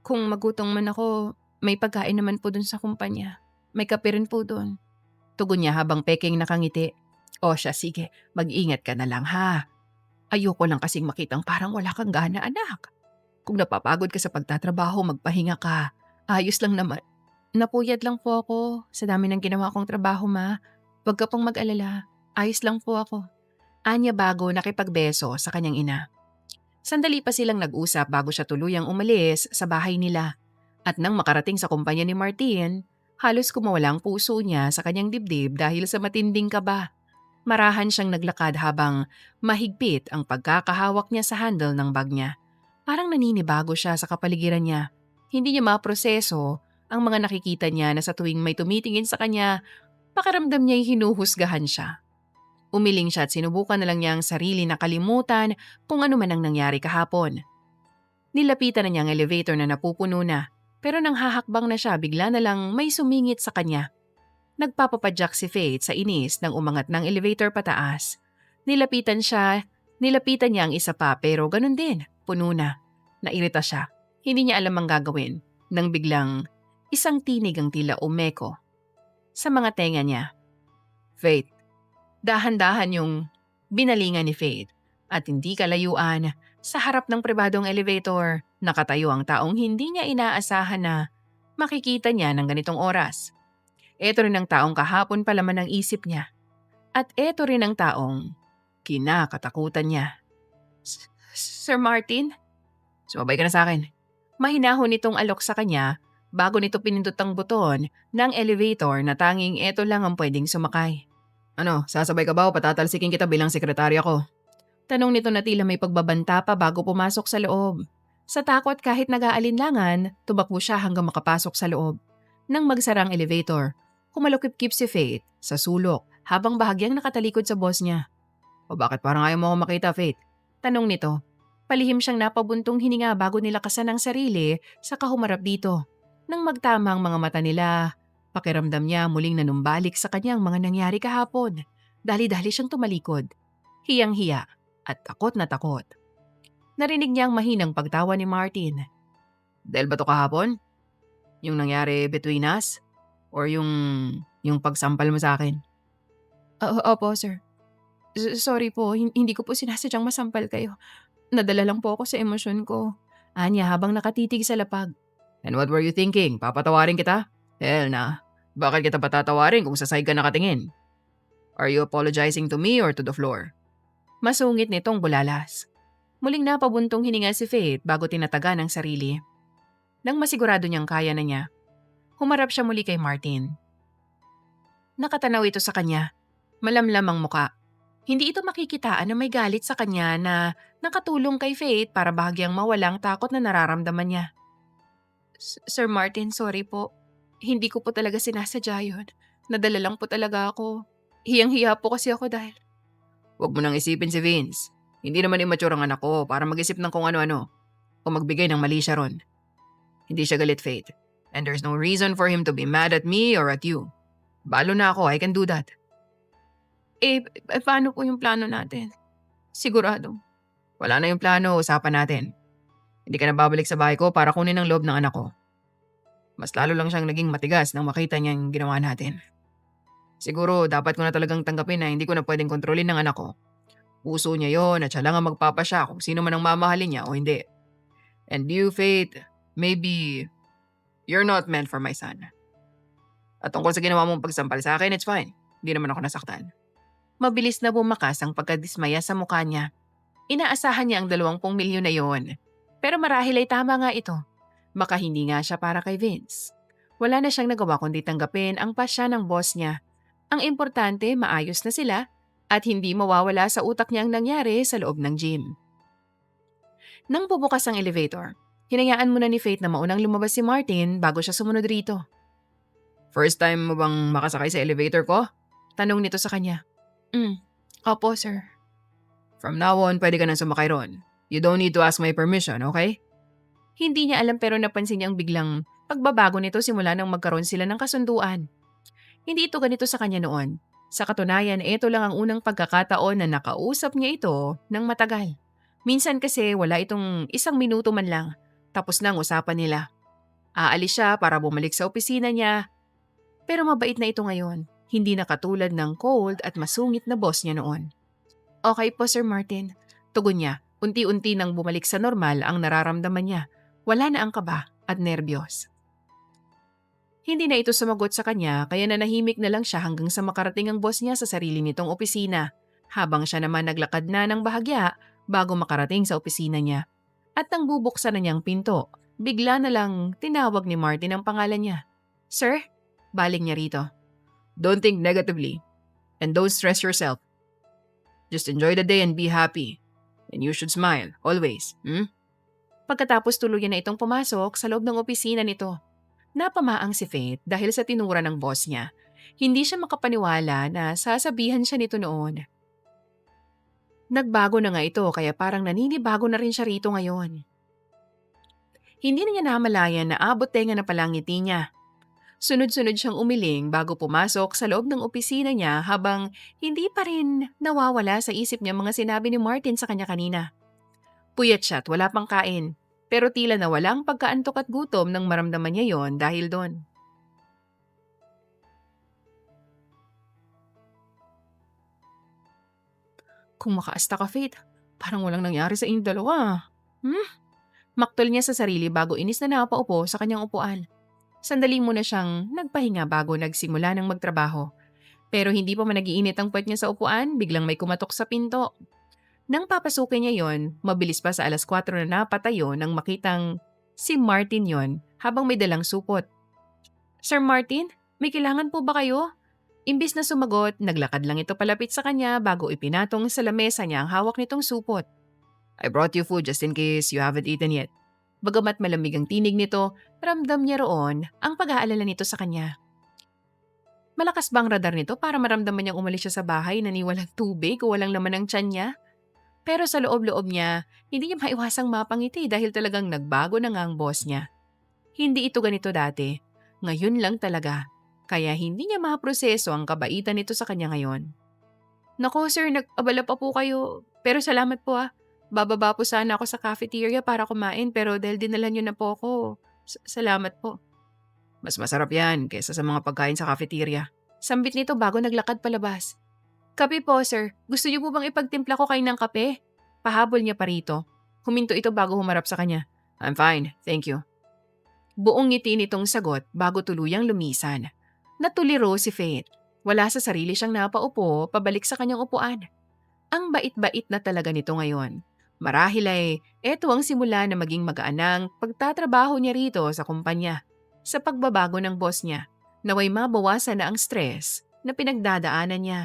Kung magutom man ako, may pagkain naman po dun sa kumpanya. May kape rin po dun. Tugon niya habang peking nakangiti. O siya, sige, mag-ingat ka na lang ha. Ayoko lang kasing makitang parang wala kang gana, anak. Kung napapagod ka sa pagtatrabaho, magpahinga ka. Ayos lang naman. Napuyat lang po ako sa dami ng ginawa kong trabaho, ma. Huwag ka pong mag-alala. Ayos lang po ako. Anya bago nakipagbeso sa kanyang ina. Sandali pa silang nag-usap bago siya tuluyang umalis sa bahay nila. At nang makarating sa kumpanya ni Martin, halos kumawala ang puso niya sa kanyang dibdib dahil sa matinding kaba. Marahan siyang naglakad habang mahigpit ang pagkakahawak niya sa handle ng bag niya. Parang naninibago siya sa kapaligiran niya. Hindi niya maproseso ang mga nakikita niya na sa tuwing may tumitingin sa kanya, pakiramdam niya'y hinuhusgahan siya. Umiling siya at sinubukan na lang niya ang sarili na kalimutan kung ano man ang nangyari kahapon. Nilapitan na niya ang elevator na napupuno na, pero nang hahakbang na siya bigla na lang may sumingit sa kanya. Nagpapapadyak si Faith sa inis nang umangat ng elevator pataas. Nilapitan niya ang isa pa pero ganun din, puno na. Nairita siya, hindi niya alam ang gagawin. Nang biglang isang tinig ang tila umeko sa mga tenga niya. Faith. Dahan-dahan yung binalingan ni Faith at hindi kalayuan sa harap ng pribadong elevator. Nakatayo ang taong hindi niya inaasahan na makikita niya ng ganitong oras. Ito rin ang taong kahapon pa laman ng isip niya. At ito rin ang taong kinakatakutan niya. Sir Martin? Sumabay ka na sa akin. Mahinahon nitong alok sa kanya bago nito pinindot ang buton ng elevator na tanging ito lang ang pwedeng sumakay. Ano, sasabay ka ba o patatalsikin kita bilang sekretarya ko? Tanong nito na tila may pagbabanta pa bago pumasok sa loob. Sa takot kahit nag-aalinlangan, tumakbo siya hanggang makapasok sa loob. Nang magsara ang elevator, kumalukip-kip si Faith sa sulok habang bahagyang nakatalikod sa boss niya. O bakit parang ayaw mo ako makita, Faith? Tanong nito. Palihim siyang napabuntong hininga bago nilakasan ang sarili sa kahumarap dito. Nang magtama ang mga mata nila, pakiramdam niya muling nanumbalik sa kanyang mga nangyari kahapon. Dali-dali siyang tumalikod. Hiyang-hiya at takot na takot. Narinig niya ang mahinang pagtawa ni Martin. Dahil ba to kahapon? Yung nangyari between us? Or yung pagsampal mo sa akin? Opo, sir. Sorry po, hindi ko po sinasadyang masampal kayo. Nadala lang po ako sa emosyon ko. Anya habang nakatitig sa lapag. And what were you thinking? Papatawarin kita? Hell na. Bakit kita patatawarin kung sa side ka nakatingin? Are you apologizing to me or to the floor? Masungit nitong bulalas. Muling napabuntong hininga si Faith bago tinatagan ang sarili. Nang masigurado niyang kaya na niya, humarap siya muli kay Martin. Nakatanaw ito sa kanya. Malamlam ang muka. Hindi ito makikitaan na may galit sa kanya na nakatulong kay Faith para bahagyang mawalang takot na nararamdaman niya. Sir Martin, sorry po. Hindi ko po talaga sinasadya yun. Nadala lang po talaga ako. Hiyang-hiya po kasi ako dahil... Huwag mo nang isipin si Vince. Hindi naman immature ang anak ko para mag-isip ng kung ano-ano. O magbigay ng mali siya ron. Hindi siya galit, Faith. And there's no reason for him to be mad at me or at you. Balo na ako, I can do that. Paano po yung plano natin? Sigurado. Wala na yung plano, usapan natin. Hindi ka na babalik sa bahay ko para kunin ang loob ng anak ko. Mas lalo lang siyang naging matigas nang makita niya yung ginawa natin. Siguro dapat ko na talagang tanggapin na hindi ko na pwedeng kontrolin ng anak ko. Puso niya yon at siya lang ang magpapasya kung sino man ang mamahalin niya o hindi. And you, Faith, maybe you're not meant for my son. At tungkol sa ginawa mong pagsampal sa akin, it's fine. Hindi naman ako nasaktan. Mabilis na bumakas ang pagkadismaya sa mukha niya. Inaasahan niya ang 20 milyon na yon. Pero marahil ay tama nga ito. Baka hindi nga siya para kay Vince. Wala na siyang nagawa kundi tanggapin ang pasya ng boss niya. Ang importante, maayos na sila at hindi mawawala sa utak niya ang nangyari sa loob ng gym. Nang bubukas ang elevator, hinayaan muna ni Faith na maunang lumabas si Martin bago siya sumunod rito. First time mo bang makasakay sa elevator ko? Tanong nito sa kanya. Opo, sir. From now on, pwede ka nang sumakay ron. You don't need to ask my permission, okay? Hindi niya alam pero napansin niyang biglang pagbabago nito simula nang magkaroon sila ng kasunduan. Hindi ito ganito sa kanya noon. Sa katunayan, ito lang ang unang pagkakataon na nakausap niya ito ng matagal. Minsan kasi wala itong 1 minuto man lang. Tapos na ang usapan nila. Aalis siya para bumalik sa opisina niya. Pero mabait na ito ngayon. Hindi na katulad ng cold at masungit na boss niya noon. Okay po, Sir Martin. Tugon niya. Unti-unti nang bumalik sa normal ang nararamdaman niya. Wala na ang kaba at nerbiyos. Hindi na ito sumagot sa kanya kaya nanahimik na lang siya hanggang sa makarating ang boss niya sa sarili nitong opisina. Habang siya naman naglakad na ng bahagya bago makarating sa opisina niya. At nang bubuksan na niyang pinto, bigla na lang tinawag ni Martin ang pangalan niya. Sir? Baling niya rito. Don't think negatively. And don't stress yourself. Just enjoy the day and be happy. And you should smile, always. Pagkatapos tuluyan na itong pumasok sa loob ng opisina nito. Napamaang si Faith dahil sa tinura ng boss niya. Hindi siya makapaniwala na sasabihan siya nito noon. Nagbago na nga ito kaya parang naninibago na rin siya rito ngayon. Hindi na niya namalayan na abot tenga na palang ngiti niya. Sunod-sunod siyang umiling bago pumasok sa loob ng opisina niya habang hindi pa rin nawawala sa isip niya mga sinabi ni Martin sa kanya kanina. Puyat siya at wala pang kain. Pero tila nawala ang pagkaantok at gutom nang maramdaman niya yon dahil doon. Kung makaasta ka, Faith, parang walang nangyari sa inyong dalawa. Hmm? Maktol niya sa sarili bago inis na napaupo sa kanyang upuan. Sandali muna siyang nagpahinga bago nagsimula ng magtrabaho. Pero hindi pa man nagiinit ang puwet niya sa upuan, biglang may kumatok sa pinto. Nang papasukin niya yon, mabilis pa sa 4:00 na napatayo nang makitang si Martin yon habang may dalang supot. Sir Martin, may kailangan po ba kayo? Imbis na sumagot, naglakad lang ito palapit sa kanya bago ipinatong sa lamesa niya ang hawak nitong supot. I brought you food just in case you haven't eaten yet. Bagamat malamig ang tinig nito, ramdam niya roon ang pag-aalala nito sa kanya. Malakas ba ang radar nito para maramdaman niyang umalis siya sa bahay na ni walang tubig o walang laman ang tiyan niya? Pero sa loob-loob niya, hindi niya maiwasang mapangiti dahil talagang nagbago na nga ang boss niya. Hindi ito ganito dati. Ngayon lang talaga. Kaya hindi niya maproseso ang kabaitan nito sa kanya ngayon. Nako sir, nag-abala pa po kayo. Pero salamat po ah. Bababa po sana ako sa cafeteria para kumain pero dahil dinala niyo na po ako. Salamat po. Mas masarap yan kaysa sa mga pagkain sa cafeteria. Sambit nito bago naglakad palabas. Kape po sir, gusto niyo po bang ipagtimpla ko kayo ng kape? Pahabol niya pa rito. Huminto ito bago humarap sa kanya. I'm fine, thank you. Buong ngiti nitong sagot bago tuluyang lumisan. Natuliro si Faith. Wala sa sarili siyang napaupo pabalik sa kanyang upuan. Ang bait-bait na talaga nito ngayon. Marahil ay eto ang simula na maging magaan pagtatrabaho niya rito sa kumpanya. Sa pagbabago ng boss niya, naway mabawasan na ang stress na pinagdadaanan niya.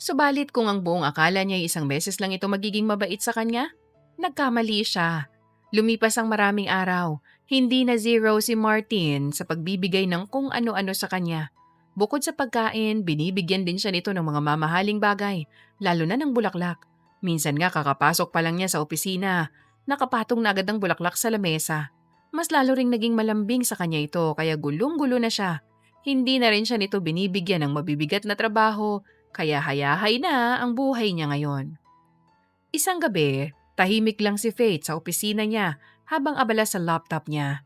Subalit kung ang buong akala niya ay isang beses lang ito magiging mabait sa kanya, nagkamali siya. Lumipas ang maraming araw, hindi na zero si Martin sa pagbibigay ng kung ano-ano sa kanya. Bukod sa pagkain, binibigyan din siya nito ng mga mamahaling bagay, lalo na ng bulaklak. Minsan nga kakapasok pa lang niya sa opisina, nakapatong na agad ang bulaklak sa lamesa. Mas lalo ring naging malambing sa kanya ito kaya gulong-gulo na siya. Hindi na rin siya nito binibigyan ng mabibigat na trabaho, kaya hayahay na ang buhay niya ngayon. Isang gabi, tahimik lang si Faith sa opisina niya habang abala sa laptop niya.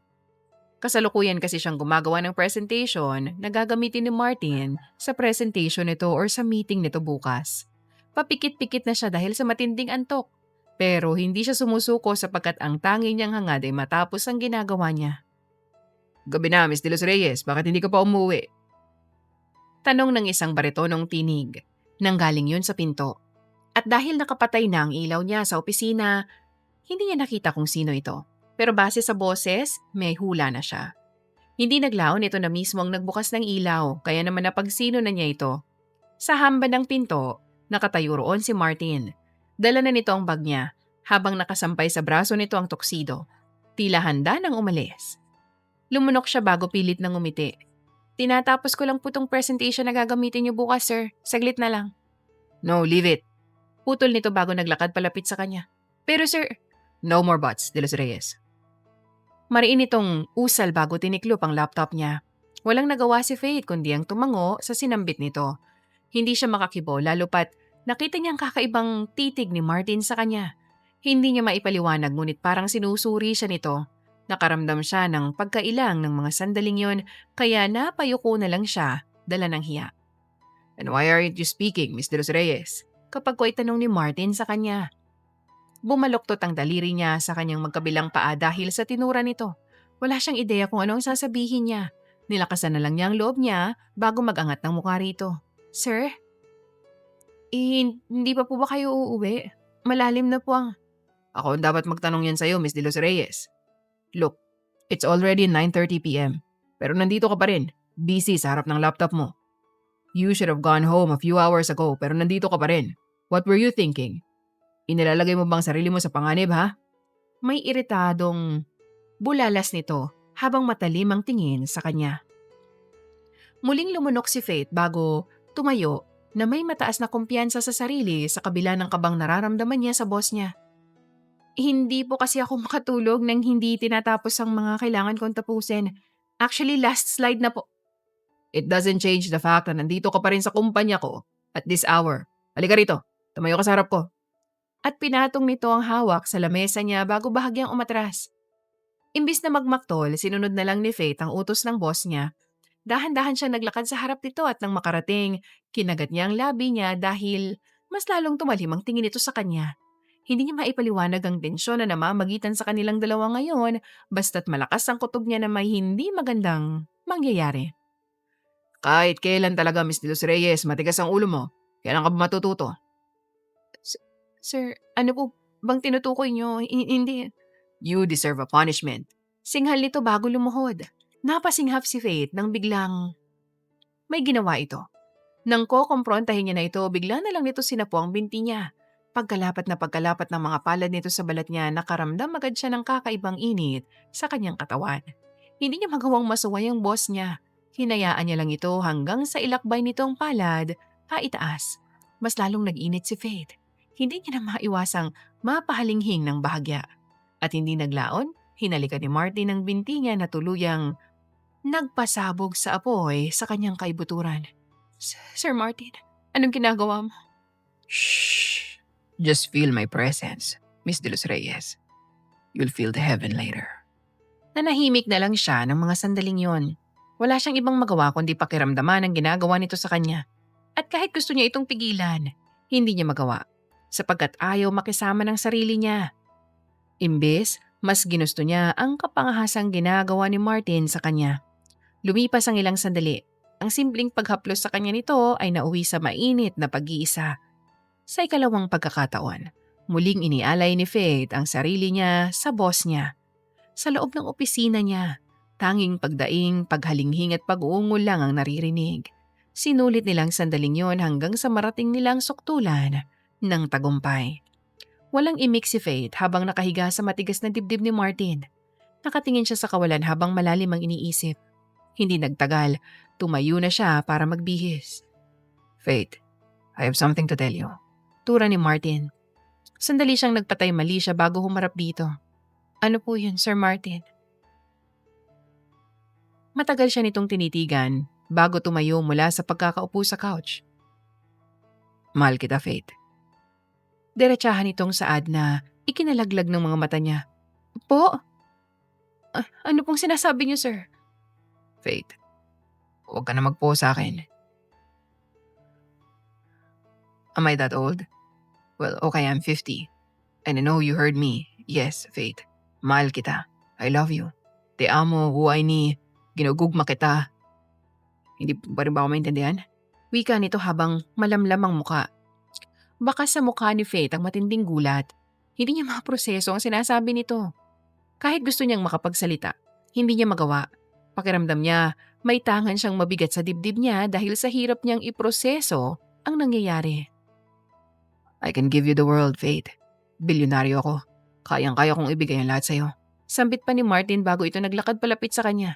Kasalukuyan kasi siyang gumagawa ng presentation na gagamitin ni Martin sa presentation nito or sa meeting nito bukas. Papikit-pikit na siya dahil sa matinding antok. Pero hindi siya sumusuko sapagkat ang tangi niyang hangad ay matapos ang ginagawa niya. Gabi na, Miss De Los Reyes. Bakit hindi ka pa umuwi? Tanong ng isang baritonong tinig. Nanggaling yun sa pinto. At dahil nakapatay na ang ilaw niya sa opisina, hindi niya nakita kung sino ito. Pero base sa boses, may hula na siya. Hindi naglaon ito na mismo ang nagbukas ng ilaw, kaya naman napagsino na niya ito. Sa hamba ng pinto, nakatayo roon si Martin. Dala na nito ang bag niya, habang nakasampay sa braso nito ang tuksido. Tila handa nang umalis. Lumunok siya bago pilit nang umiti. Tinatapos ko lang po tong presentation na gagamitin niyo bukas, sir. Saglit na lang. No, leave it. Putol nito bago naglakad palapit sa kanya. Pero sir, no more buts, De Los Reyes. Mariin itong usal bago tiniklop ang laptop niya. Walang nagawa si Faith kundi ang tumango sa sinambit nito. Hindi siya makakibo lalo pat nakita niya ang kakaibang titig ni Martin sa kanya. Hindi niya maipaliwanag ngunit parang sinusuri siya nito. Nakaramdam siya ng pagkailang ng mga sandaling yon kaya napayuko na lang siya dala ng hiya. And why aren't you speaking, Miss De Los Reyes? Kapag ko itanong ni Martin sa kanya. Bumaloktot ang daliri niya sa kanyang magkabilang paa dahil sa tinura nito. Wala siyang ideya kung ano ang sasabihin niya. Nilakasan na lang niya ang loob niya bago mag-angat ng mukha rito. Sir? Hindi pa po ba kayo uuwi? Malalim na po ang... Ako ang dapat magtanong yan sa'yo, Miss De Los Reyes. Look, it's already 9:30 p.m. Pero nandito ka pa rin, busy sa harap ng laptop mo. You should have gone home a few hours ago pero nandito ka pa rin. What were you thinking? Inilalagay mo bang sarili mo sa panganib, ha? May iritadong bulalas nito habang matalim ang tingin sa kanya. Muling lumunok si Faith bago tumayo na may mataas na kumpiyansa sa sarili sa kabila ng kabang nararamdaman niya sa boss niya. Hindi po kasi ako makatulog nang hindi tinatapos ang mga kailangan kong tapusin. Actually, last slide na po. It doesn't change the fact na nandito ka pa rin sa kumpanya ko at this hour. Halika rito, tumayo ka sa harap ko. at pinatong nito ang hawak sa lamesa niya bago bahagyang umatras. Imbis na magmaktol, sinunod na lang ni Faith ang utos ng boss niya. Dahan-dahan siya naglakad sa harap nito at nang makarating, kinagat niya ang labi niya dahil mas lalong tumalim ang tingin nito sa kanya. Hindi niya maipaliwanag ang tensyon na namamagitan sa kanilang dalawa ngayon basta't malakas ang kutob niya na may hindi magandang mangyayari. Kahit kailan talaga, Miss De Los Reyes, matigas ang ulo mo. Kailan ka ba matututo? Sir, ano po bang tinutukoy niyo? Hindi. You deserve a punishment. Singhal nito bago lumuhod. Napasinghap si Faith nang biglang may ginawa ito. Nang kokomprontahin niya na ito, bigla na lang nito sinapo ang binti niya. Pagkalapat ng mga palad nito sa balat niya, nakaramdam agad siya ng kakaibang init sa kanyang katawan. Hindi niya magawang masuway ang boss niya. Hinayaan niya lang ito hanggang sa ilakbay nitong palad, haitaas. Mas lalong nag-init si Faith. Hindi niya na maiwasang mapahalinghing ng bahagya. At hindi naglaon, hinalikan ni Martin ang binti niya na tuluyang nagpasabog sa apoy sa kanyang kaibuturan. Sir Martin, anong ginagawa mo? Shh. Just feel my presence, Miss De Los Reyes. You'll feel the heaven later. Nanahimik na lang siya ng mga sandaling yon. Wala siyang ibang magawa kundi pakiramdaman ang ginagawa nito sa kanya. At kahit gusto niya itong pigilan, hindi niya magawa sapagkat ayaw makisama ng sarili niya. Imbes, mas ginusto niya ang kapangahasang ginagawa ni Martin sa kanya. Lumipas ang ilang sandali. Ang simpleng paghaplos sa kanya nito ay nauwi sa mainit na pag-iisa. Sa ikalawang pagkakataon, muling inialay ni Faith ang sarili niya sa boss niya. Sa loob ng opisina niya, tanging pagdaing, paghalinghing at pag-uungol lang ang naririnig. Sinulit nilang sandaling yon hanggang sa marating nilang suktulan ng tagumpay. Walang imik si Faith habang nakahiga sa matigas na dibdib ni Martin. Nakatingin siya sa kawalan habang malalim ang iniisip. Hindi nagtagal, tumayo na siya para magbihis. Faith, I have something to tell you. Tura ni Martin. Sandali siyang nagpatay mali siya bago humarap dito. Ano po yun, Sir Martin? Matagal siya nitong tinitigan bago tumayo mula sa pagkakaupo sa couch. Mahal kita, Faith. Diretsahan itong saad na ikinalaglag ng mga mata niya. Po? Ano pong sinasabi niyo, sir? Faith, huwag ka na magpo sa akin. Am I that old? Well, okay, I'm 50. And I know you heard me. Yes, Faith. Mahal kita. I love you. Te amo, huwag ni. Ginugugma kita. Hindi pa rin ba ako maintindihan? Wika nito habang malamlam ang muka. Baka sa mukha ni Faith ang matinding gulat. Hindi niya maproseso ang sinasabi nito. Kahit gusto niyang makapagsalita, hindi niya magawa. Pakiramdam niya, may tangan siyang mabigat sa dibdib niya dahil sa hirap niyang iproseso ang nangyayari. I can give you the world, Faith. Bilyonaryo ako. Kayang-kaya kong ibigay ang lahat sa'yo. Sambit pa ni Martin bago ito naglakad palapit sa kanya.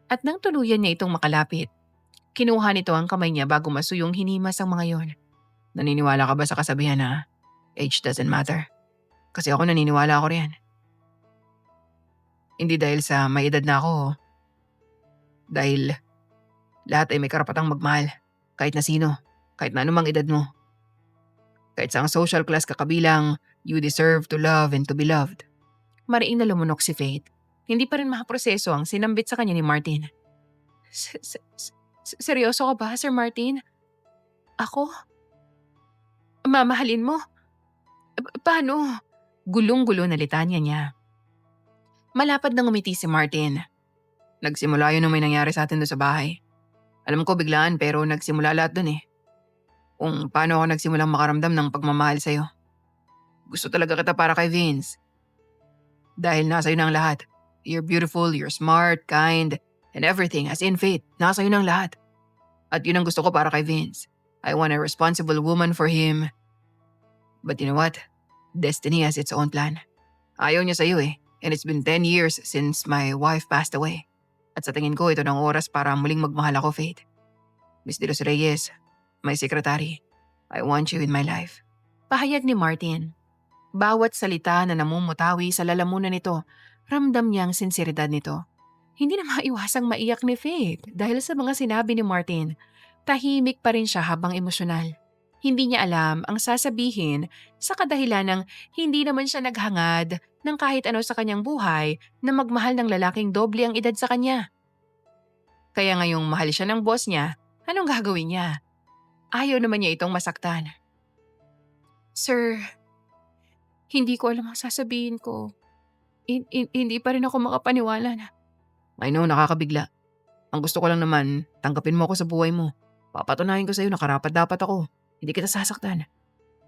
At nang tuluyan niya itong makalapit, kinuha nito ang kamay niya bago masuyong hinimas ang mga yon. Naniniwala ka ba sa kasabihan na age doesn't matter? Kasi ako naniniwala ako riyan. Hindi dahil sa may edad na ako. Dahil lahat ay may karapatang magmahal. Kahit na sino. Kahit na anumang edad mo. Kahit sa ang social class ka kabilang, you deserve to love and to be loved. Mariing na lumunok si Faith. Hindi pa rin makaproseso ang sinambit sa kanya ni Martin. Seryoso ka ba, Sir Martin? Ako? Mamahalin mo? Paano? Gulong-gulo na litanya niya. Malapad na ngumiti si Martin. Nagsimula yun nung may nangyari sa atin doon sa bahay. Alam ko biglaan pero nagsimula lahat doon eh. Kung paano ako nagsimulang makaramdam ng pagmamahal sa'yo. Gusto talaga kita para kay Vince. Dahil nasa iyo na ang lahat. You're beautiful, you're smart, kind, and everything as in Faith. Nasa iyo na ang lahat. At yun ang gusto ko para kay Vince. I want a responsible woman for him. But you know what? Destiny has its own plan. Ayaw niya sa'yo eh. And it's been 10 years since my wife passed away. At sa tingin ko ito ng oras para muling magmahal ako, Faith. Miss De Los Reyes, my secretary, I want you in my life. Pahayag ni Martin. Bawat salita na namumutawi sa lalamunan nito, ramdam niya ang sinseridad nito. Hindi na maiwasang maiyak ni Faith dahil sa mga sinabi ni Martin. Tahimik pa rin siya habang emosyonal. Hindi niya alam ang sasabihin sa kadahilan ng hindi naman siya naghangad ng kahit ano sa kanyang buhay na magmahal ng lalaking doble ang edad sa kanya. Kaya ngayong mahal siya ng boss niya, anong gagawin niya? Ayaw naman niya itong masaktan. Sir, hindi ko alam ang sasabihin ko. Hindi pa rin ako makapaniwala na. I know, nakakabigla. Ang gusto ko lang naman, tanggapin mo ako sa buhay mo. Papatunayan ko sa'yo na karapat dapat ako. Hindi kita sasaktan.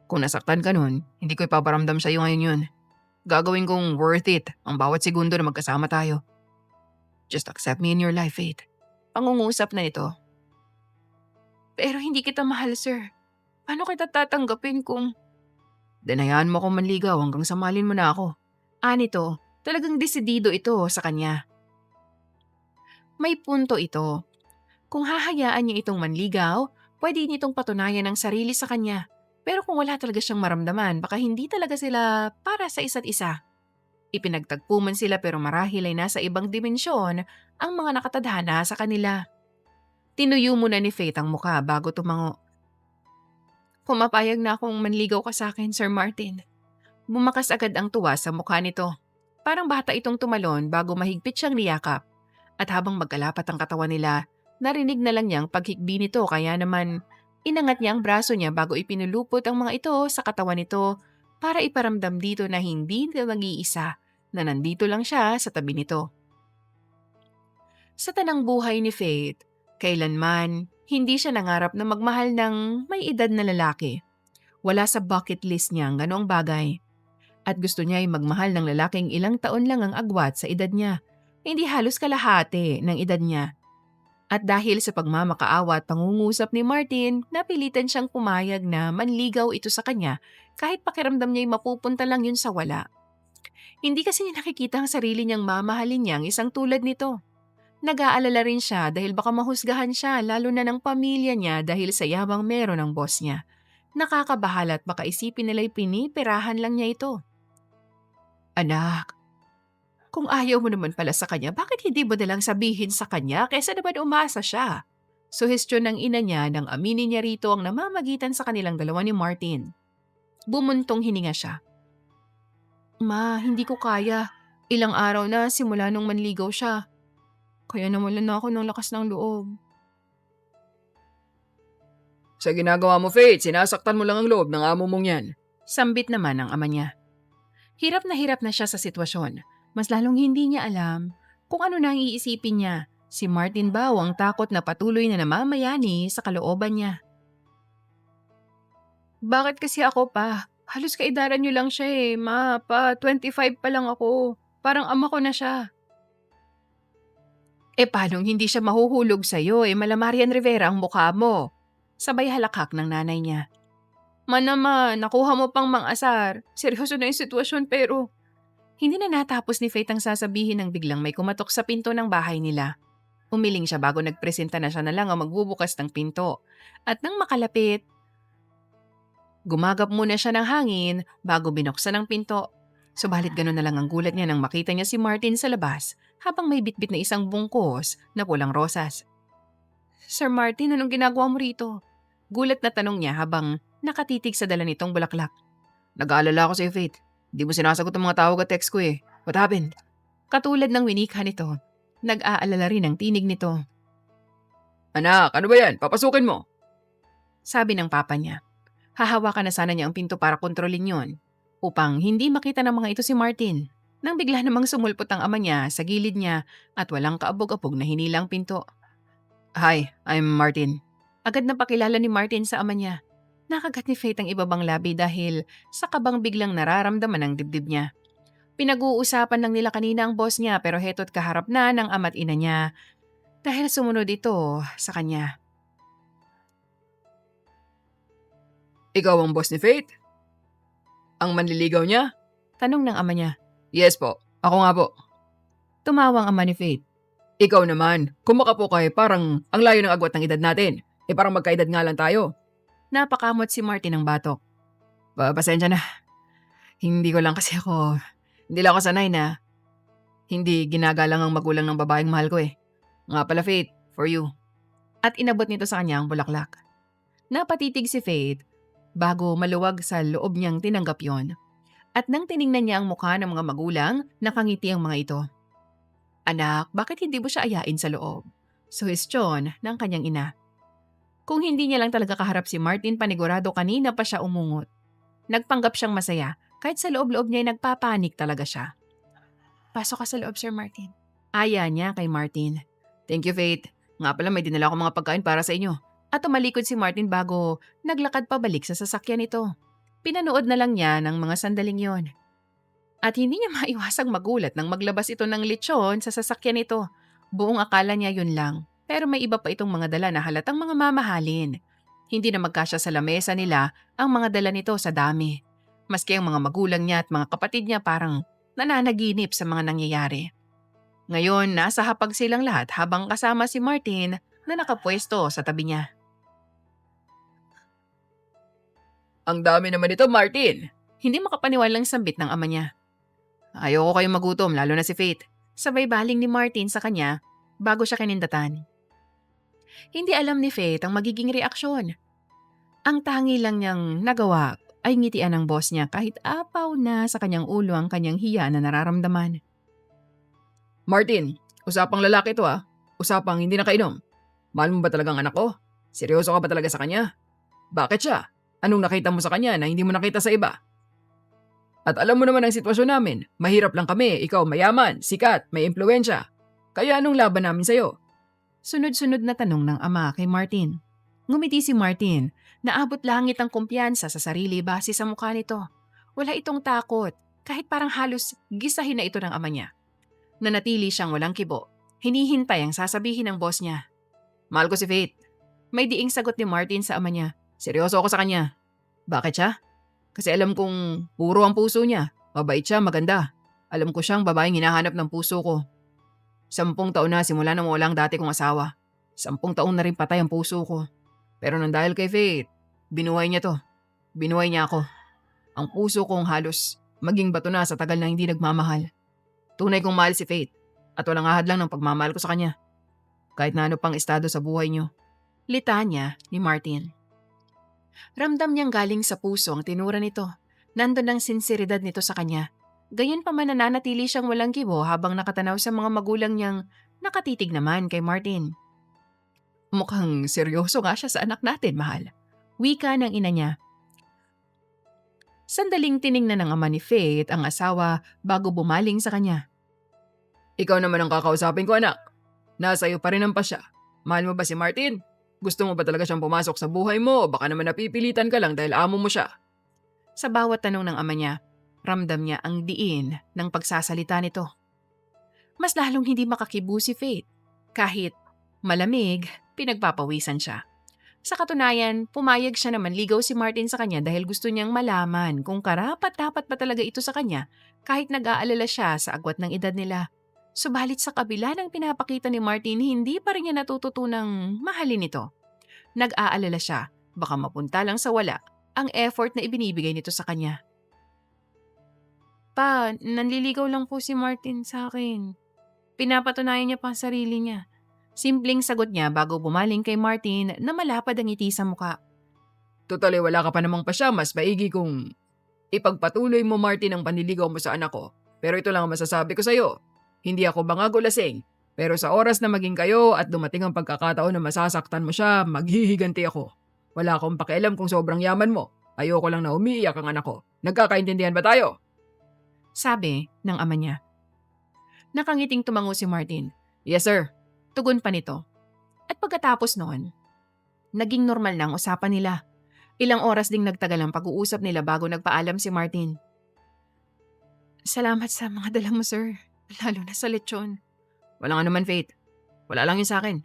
Kung nasaktan ka nun, hindi ko ipaparamdam sa'yo ngayon yun. Gagawin kong worth it ang bawat segundo na magkasama tayo. Just accept me in your life, Faith. Pangungusap na ito. Pero hindi kita mahal, sir. Paano kita tatanggapin kung... Denayaan mo akong manligaw hanggang samalin mo na ako. Anito, talagang desidido ito sa kanya. May punto ito. Kung hahayaan niya itong manligaw, pwede nitong patunayan ang sarili sa kanya. Pero kung wala talaga siyang maramdaman, baka hindi talaga sila para sa isa't isa. Ipinagtagpo man sila pero marahil ay nasa ibang dimensyon ang mga nakatadhana sa kanila. Tinuyo muna ni Faith ang mukha bago tumango. Pumapayag na akong manligaw ka sa akin, Sir Martin. Bumakas agad ang tuwa sa mukha nito. Parang bata itong tumalon bago mahigpit siyang niyakap. At habang magkalapat ang katawan nila, narinig na lang niyang paghikbi nito kaya naman inangat niya ang braso niya bago ipinulupot ang mga ito sa katawan nito para iparamdam dito na hindi nito nag-iisa, na nandito lang siya sa tabi nito. Sa tanang buhay ni Faith, kailanman hindi siya nangarap na magmahal ng may edad na lalaki. Wala sa bucket list niya ang ganoong bagay. At gusto niya ay magmahal ng lalaking ilang taon lang ang agwat sa edad niya, hindi halos kalahati ng edad niya. At dahil sa pagmamakaawa at pangungusap ni Martin, napilitan siyang pumayag na manligaw ito sa kanya kahit pakiramdam niya'y mapupunta lang yun sa wala. Hindi kasi niya nakikita ang sarili niyang mamahalin niya ang isang tulad nito. Nag-aalala rin siya dahil baka mahusgahan siya lalo na ng pamilya niya dahil sa yabang meron ng boss niya. Nakakabahala at baka isipin nila'y pinipirahan lang niya ito. Anak, kung ayaw mo naman pala sa kanya, bakit hindi mo nalang sabihin sa kanya kaysa naman umasa siya? Suhestyon ng ina niya nang aminin niya rito ang namamagitan sa kanilang dalawa ni Martin. Bumuntong hininga siya. Ma, hindi ko kaya. Ilang araw na simula nung manligaw siya. Kaya nawalan na ako ng lakas ng loob. Sa ginagawa mo, Faith, sinasaktan mo lang ang loob ng amo mong yan. Sambit naman ang ama niya. Hirap na siya sa sitwasyon. Mas lalong hindi niya alam kung ano na ang iisipin niya. Si Martin ba o ang takot na patuloy na namamayani sa kalooban niya? Bakit kasi ako pa? Halos kaedaran niyo lang siya eh, ma. Pa 25 pa lang ako. Parang ama ko na siya. Paanong hindi siya mahuhulog sa'yo Malamarian Rivera ang mukha mo? Sabay halakhak ng nanay niya. Naman, nakuha mo pang mang-asar. Seryoso na yung sitwasyon pero... Hindi na natapos ni Faith ang sasabihin nang biglang may kumatok sa pinto ng bahay nila. Umiling siya bago nagpresenta na siya na lang ang magbubukas ng pinto. At nang makalapit, gumagap muna siya ng hangin bago binuksan ang pinto. Subalit gano'n na lang ang gulat niya nang makita niya si Martin sa labas habang may bitbit na isang bungkos na pulang rosas. Sir Martin, anong ginagawa mo rito? Gulat na tanong niya habang nakatitig sa dala nitong bulaklak. Nag-aalala ako sa'yo, Faith. Di mo sinasagot ang mga tawag at text ko eh. What happened? Katulad ng winikha nito, nag-aalala rin ang tinig nito. Anak, ano ba yan? Papasukin mo. Sabi ng papa niya. Hahawakan na sana niya ang pinto para kontrolin yon upang hindi makita ng mga ito si Martin. Nang bigla namang sumulpot ang ama niya sa gilid niya at walang kaabog-abog na hinilang pinto. Hi, I'm Martin. Agad na pakilala ni Martin sa ama niya. Nakagat ni Faith ang ibabang labi dahil sa kabang biglang nararamdaman ng dibdib niya. Pinag-uusapan lang nila kanina ang boss niya pero heto't kaharap na ng ama't ina niya dahil sumunod ito sa kanya. Ikaw ang boss ni Faith? Ang manliligaw niya? Tanong ng ama niya. Yes po, ako nga po. Tumawang ama ni Faith. Ikaw naman, kumaka po kayo parang ang layo ng agwat ng edad natin. Parang magkaedad nga lang tayo. Napakamot si Martin ng batok. Pasensya na. Hindi lang ako sanay na hindi ginagalang ang magulang ng babaeng mahal ko eh. Nga pala Faith, for you. At inabot nito sa kanya ang bulaklak. Napatitig si Faith bago maluwag sa loob niyang tinanggap yon. At nang tiningnan niya ang mukha ng mga magulang, nakangiti ang mga ito. Anak, bakit hindi mo siya ayain sa loob? Suhestyon ng kanyang ina. Kung hindi niya lang talaga kaharap si Martin, panigurado kanina pa siya umungot. Nagpanggap siyang masaya, kahit sa loob-loob niya ay nagpapanik talaga siya. Pasok ka sa loob, Sir Martin. Aya niya kay Martin. Thank you, Faith. Nga pala may dinala akong mga pagkain para sa inyo. At tumalikod si Martin bago naglakad pabalik sa sasakyan nito. Pinanood na lang niya ng mga sandaling yon. At hindi niya maiwasang magulat nang maglabas ito ng lechon sa sasakyan nito. Buong akala niya yun lang. Pero may iba pa itong mga dala na halatang mga mamahalin. Hindi na magkasya sa lamesa nila ang mga dala nito sa dami. Maski ang mga magulang niya at mga kapatid niya parang nananaginip sa mga nangyayari. Ngayon, nasa hapag silang lahat habang kasama si Martin na nakapwesto sa tabi niya. Ang dami naman ito, Martin! Hindi makapaniwalang sambit ng ama niya. Ayoko kayong magutom, lalo na si Faith. Sabay baling ni Martin sa kanya bago siya kinindatan. Hindi alam ni Faith ang magiging reaksyon. Ang tangi lang niyang nagawa ay ngitian ng boss niya kahit apaw na sa kanyang ulo ang kanyang hiya na nararamdaman. Martin, usapang lalaki to ah. Usapang hindi nakainom. Mahal mo ba talagang anak ko? Seryoso ka ba talaga sa kanya? Bakit siya? Anong nakita mo sa kanya na hindi mo nakita sa iba? At alam mo naman ang sitwasyon namin. Mahirap lang kami, ikaw mayaman, sikat, may impluwensya. Kaya anong laban namin sa'yo? Sunod-sunod na tanong ng ama kay Martin. Ngumiti si Martin. Naabot langit ang kumpiyansa sa sarili base sa mukha nito. Wala itong takot, kahit parang halos gisahin na ito ng ama niya. Nanatili siyang walang kibo. Hinihintay ang sasabihin ng boss niya. Mahal ko si Faith. May diing sagot ni Martin sa ama niya. Seryoso ako sa kanya. Bakit siya? Kasi alam kong puro ang puso niya. Mabait siya, maganda. Alam ko siyang babaeng hinahanap ng puso ko. 10 taon na simula nang wala ang dati kong asawa. 10 taon na rin patay ang puso ko. Pero nang dahil kay Faith, binuhay niya to. Binuhay niya ako. Ang puso kong halos maging bato na sa tagal na hindi nagmamahal. Tunay kong mahal si Faith at walang ahad lang ng pagmamahal ko sa kanya. Kahit na ano pang estado sa buhay niyo. Litanya ni Martin. Ramdam niyang galing sa puso ang tinura nito. Nandun ang sinseridad nito sa kanya. Gayon pa man nananatili siyang walang kibo habang nakatanaw sa mga magulang niyang nakatitig naman kay Martin. Mukhang seryoso nga siya sa anak natin, mahal. Wika ng ina niya. Sandaling tiningnan ng ama ni Faith ang asawa bago bumaling sa kanya. Ikaw naman ang kakausapin ko, anak. Nasa iyo pa rin ang pasya. Mahal mo ba si Martin? Gusto mo ba talaga siyang pumasok sa buhay mo o baka naman napipilitan ka lang dahil amo mo siya? Sa bawat tanong ng ama niya, ramdam niya ang diin ng pagsasalita nito. Mas lalong hindi makakibo si Faith. Kahit malamig, pinagpapawisan siya. Sa katunayan, pumayag siya naman ligaw si Martin sa kanya dahil gusto niyang malaman kung karapat-dapat pa talaga ito sa kanya kahit nag-aalala siya sa agwat ng edad nila. Subalit sa kabila ng pinapakita ni Martin, hindi pa rin niya natututunang mahalin ito. Nag-aalala siya, baka mapunta lang sa wala ang effort na ibinibigay nito sa kanya. Pa, nanliligaw lang po si Martin sa akin. Pinapatunayan niya pa ang sarili niya. Simpleng sagot niya bago bumaling kay Martin na malapad ang ngiti sa muka. Totally wala ka pa namang pasya, mas maigi kung ipagpatuloy mo Martin ang panliligaw mo sa anak ko. Pero ito lang ang masasabi ko sa'yo. Hindi ako bangag o lasing. Pero sa oras na maging kayo at dumating ang pagkakataon na masasaktan mo siya, maghihiganti ako. Wala akong pakialam kung sobrang yaman mo. Ayoko lang na umiiyak ang anak ko. Nagkakaintindihan ba tayo? Sabi ng ama niya. Nakangiting tumango si Martin. Yes sir. Tugon pa nito. At pagkatapos noon, naging normal na ang usapan nila. Ilang oras ding nagtagal ang pag-uusap nila bago nagpaalam si Martin. Salamat sa mga dala mo sir. Lalo na sa lechon. Wala nga naman, Faith. Wala lang yun sa akin.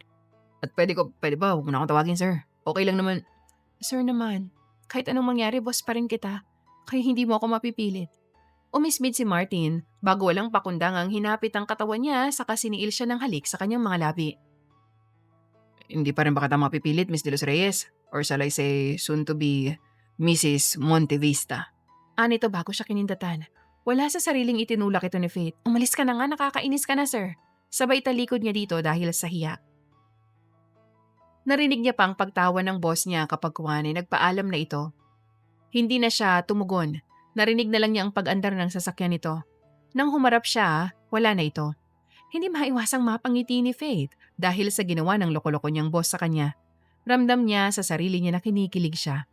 At pwede ba, huwag mo na akong tawagin, sir. Okay lang naman. Sir naman, kahit anong mangyari, boss pa rin kita. Kaya hindi mo ako mapipilit. Umismid si Martin bago walang pakundangang hinapit ang katawan niya saka siniil siya ng halik sa kanyang mga labi. Hindi pa rin ba kita mapipilit, Miss De Los Reyes? Or shall I say, soon to be Mrs. Montevista? Anito bago siya kinindatan. Wala sa sariling itinulak ito ni Faith. Umalis ka na nga, nakakainis ka na sir. Sabay talikod niya dito dahil sa hiya. Narinig niya pang pagtawa ng boss niya kapag kuwanay nagpaalam na ito. Hindi na siya tumugon. Narinig na lang niya ang pag-andar ng sasakyan nito. Nang humarap siya, wala na ito. Hindi maiwasang mapangiti ni Faith dahil sa ginawa ng loko-loko niyang boss sa kanya. Ramdam niya sa sarili niya na kinikilig siya.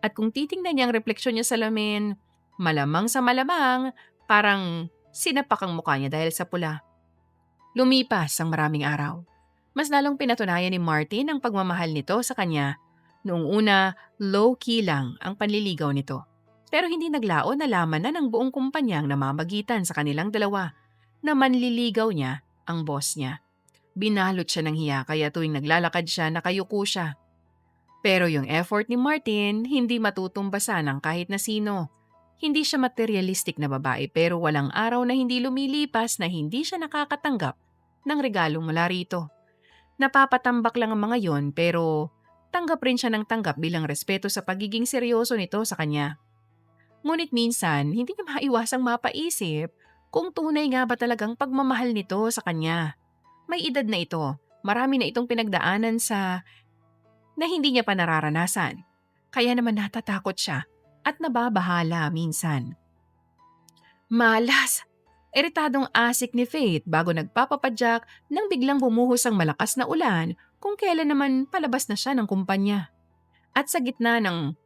At kung titingnan niya ang refleksyon niya sa salamin, malamang sa malamang, parang sinapak ang mukha niya dahil sa pula. Lumipas ang maraming araw. Mas lalong pinatunayan ni Martin ang pagmamahal nito sa kanya. Noong una, low-key lang ang panliligaw nito. Pero hindi naglaon na laman na ng buong kumpanya ang namamagitan sa kanilang dalawa na manliligaw niya ang boss niya. Binalot siya ng hiya kaya tuwing naglalakad siya nakayuko siya. Pero yung effort ni Martin hindi matutumbasan ng kahit na sino. Hindi siya materialistic na babae pero walang araw na hindi lumilipas na hindi siya nakakatanggap ng regalo mula rito. Napapatambak lang ang mga yon pero tanggap rin siya ng tanggap bilang respeto sa pagiging seryoso nito sa kanya. Ngunit minsan, hindi niya maiwasang mapaisip kung tunay nga ba talagang pagmamahal nito sa kanya. May edad na ito, marami na itong pinagdaanan na hindi niya pa nararanasan. Kaya naman natatakot siya at nababahala minsan. Malas! Iritadong asik ni Faith bago nagpapapadyak nang biglang bumuhos ang malakas na ulan kung kailan naman palabas na siya ng kumpanya. At sa gitna ng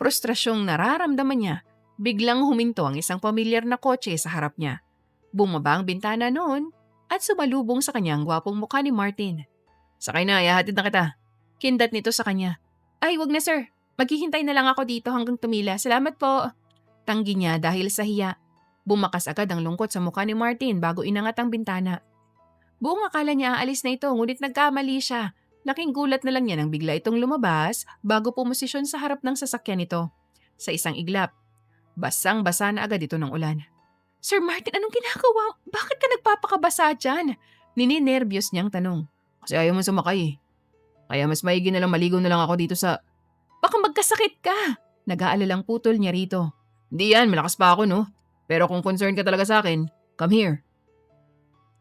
frustrasyong nararamdaman niya, biglang huminto ang isang pamilyar na kotse sa harap niya. Bumaba ang bintana noon at sumalubong sa kanya ang gwapong mukha ni Martin. Sakay na, ihahatid na kita. Kindat nito sa kanya. Ay, wag na sir. Maghihintay na lang ako dito hanggang tumila. Salamat po. Tanggi niya dahil sa hiya. Bumakas agad ang lungkot sa mukha ni Martin bago inangat ang bintana. Buong akala niya aalis na ito ngunit nagkamali siya. Laking gulat na lang niya nang bigla itong lumabas bago pumosisyon sa harap ng sasakyan nito. Sa isang iglap, basang-basa na agad ito ng ulan. Sir Martin, anong ginagawa? Bakit ka nagpapakabasa dyan? Nininervyos niyang tanong. Kasi ayaw mo sumakay eh. Kaya mas maigi na lang maligo na lang ako dito sa… Baka magkasakit ka! Nag-aalalang putol niya rito. Hindi yan, malakas pa ako no? Pero kung concerned ka talaga sa akin, come here.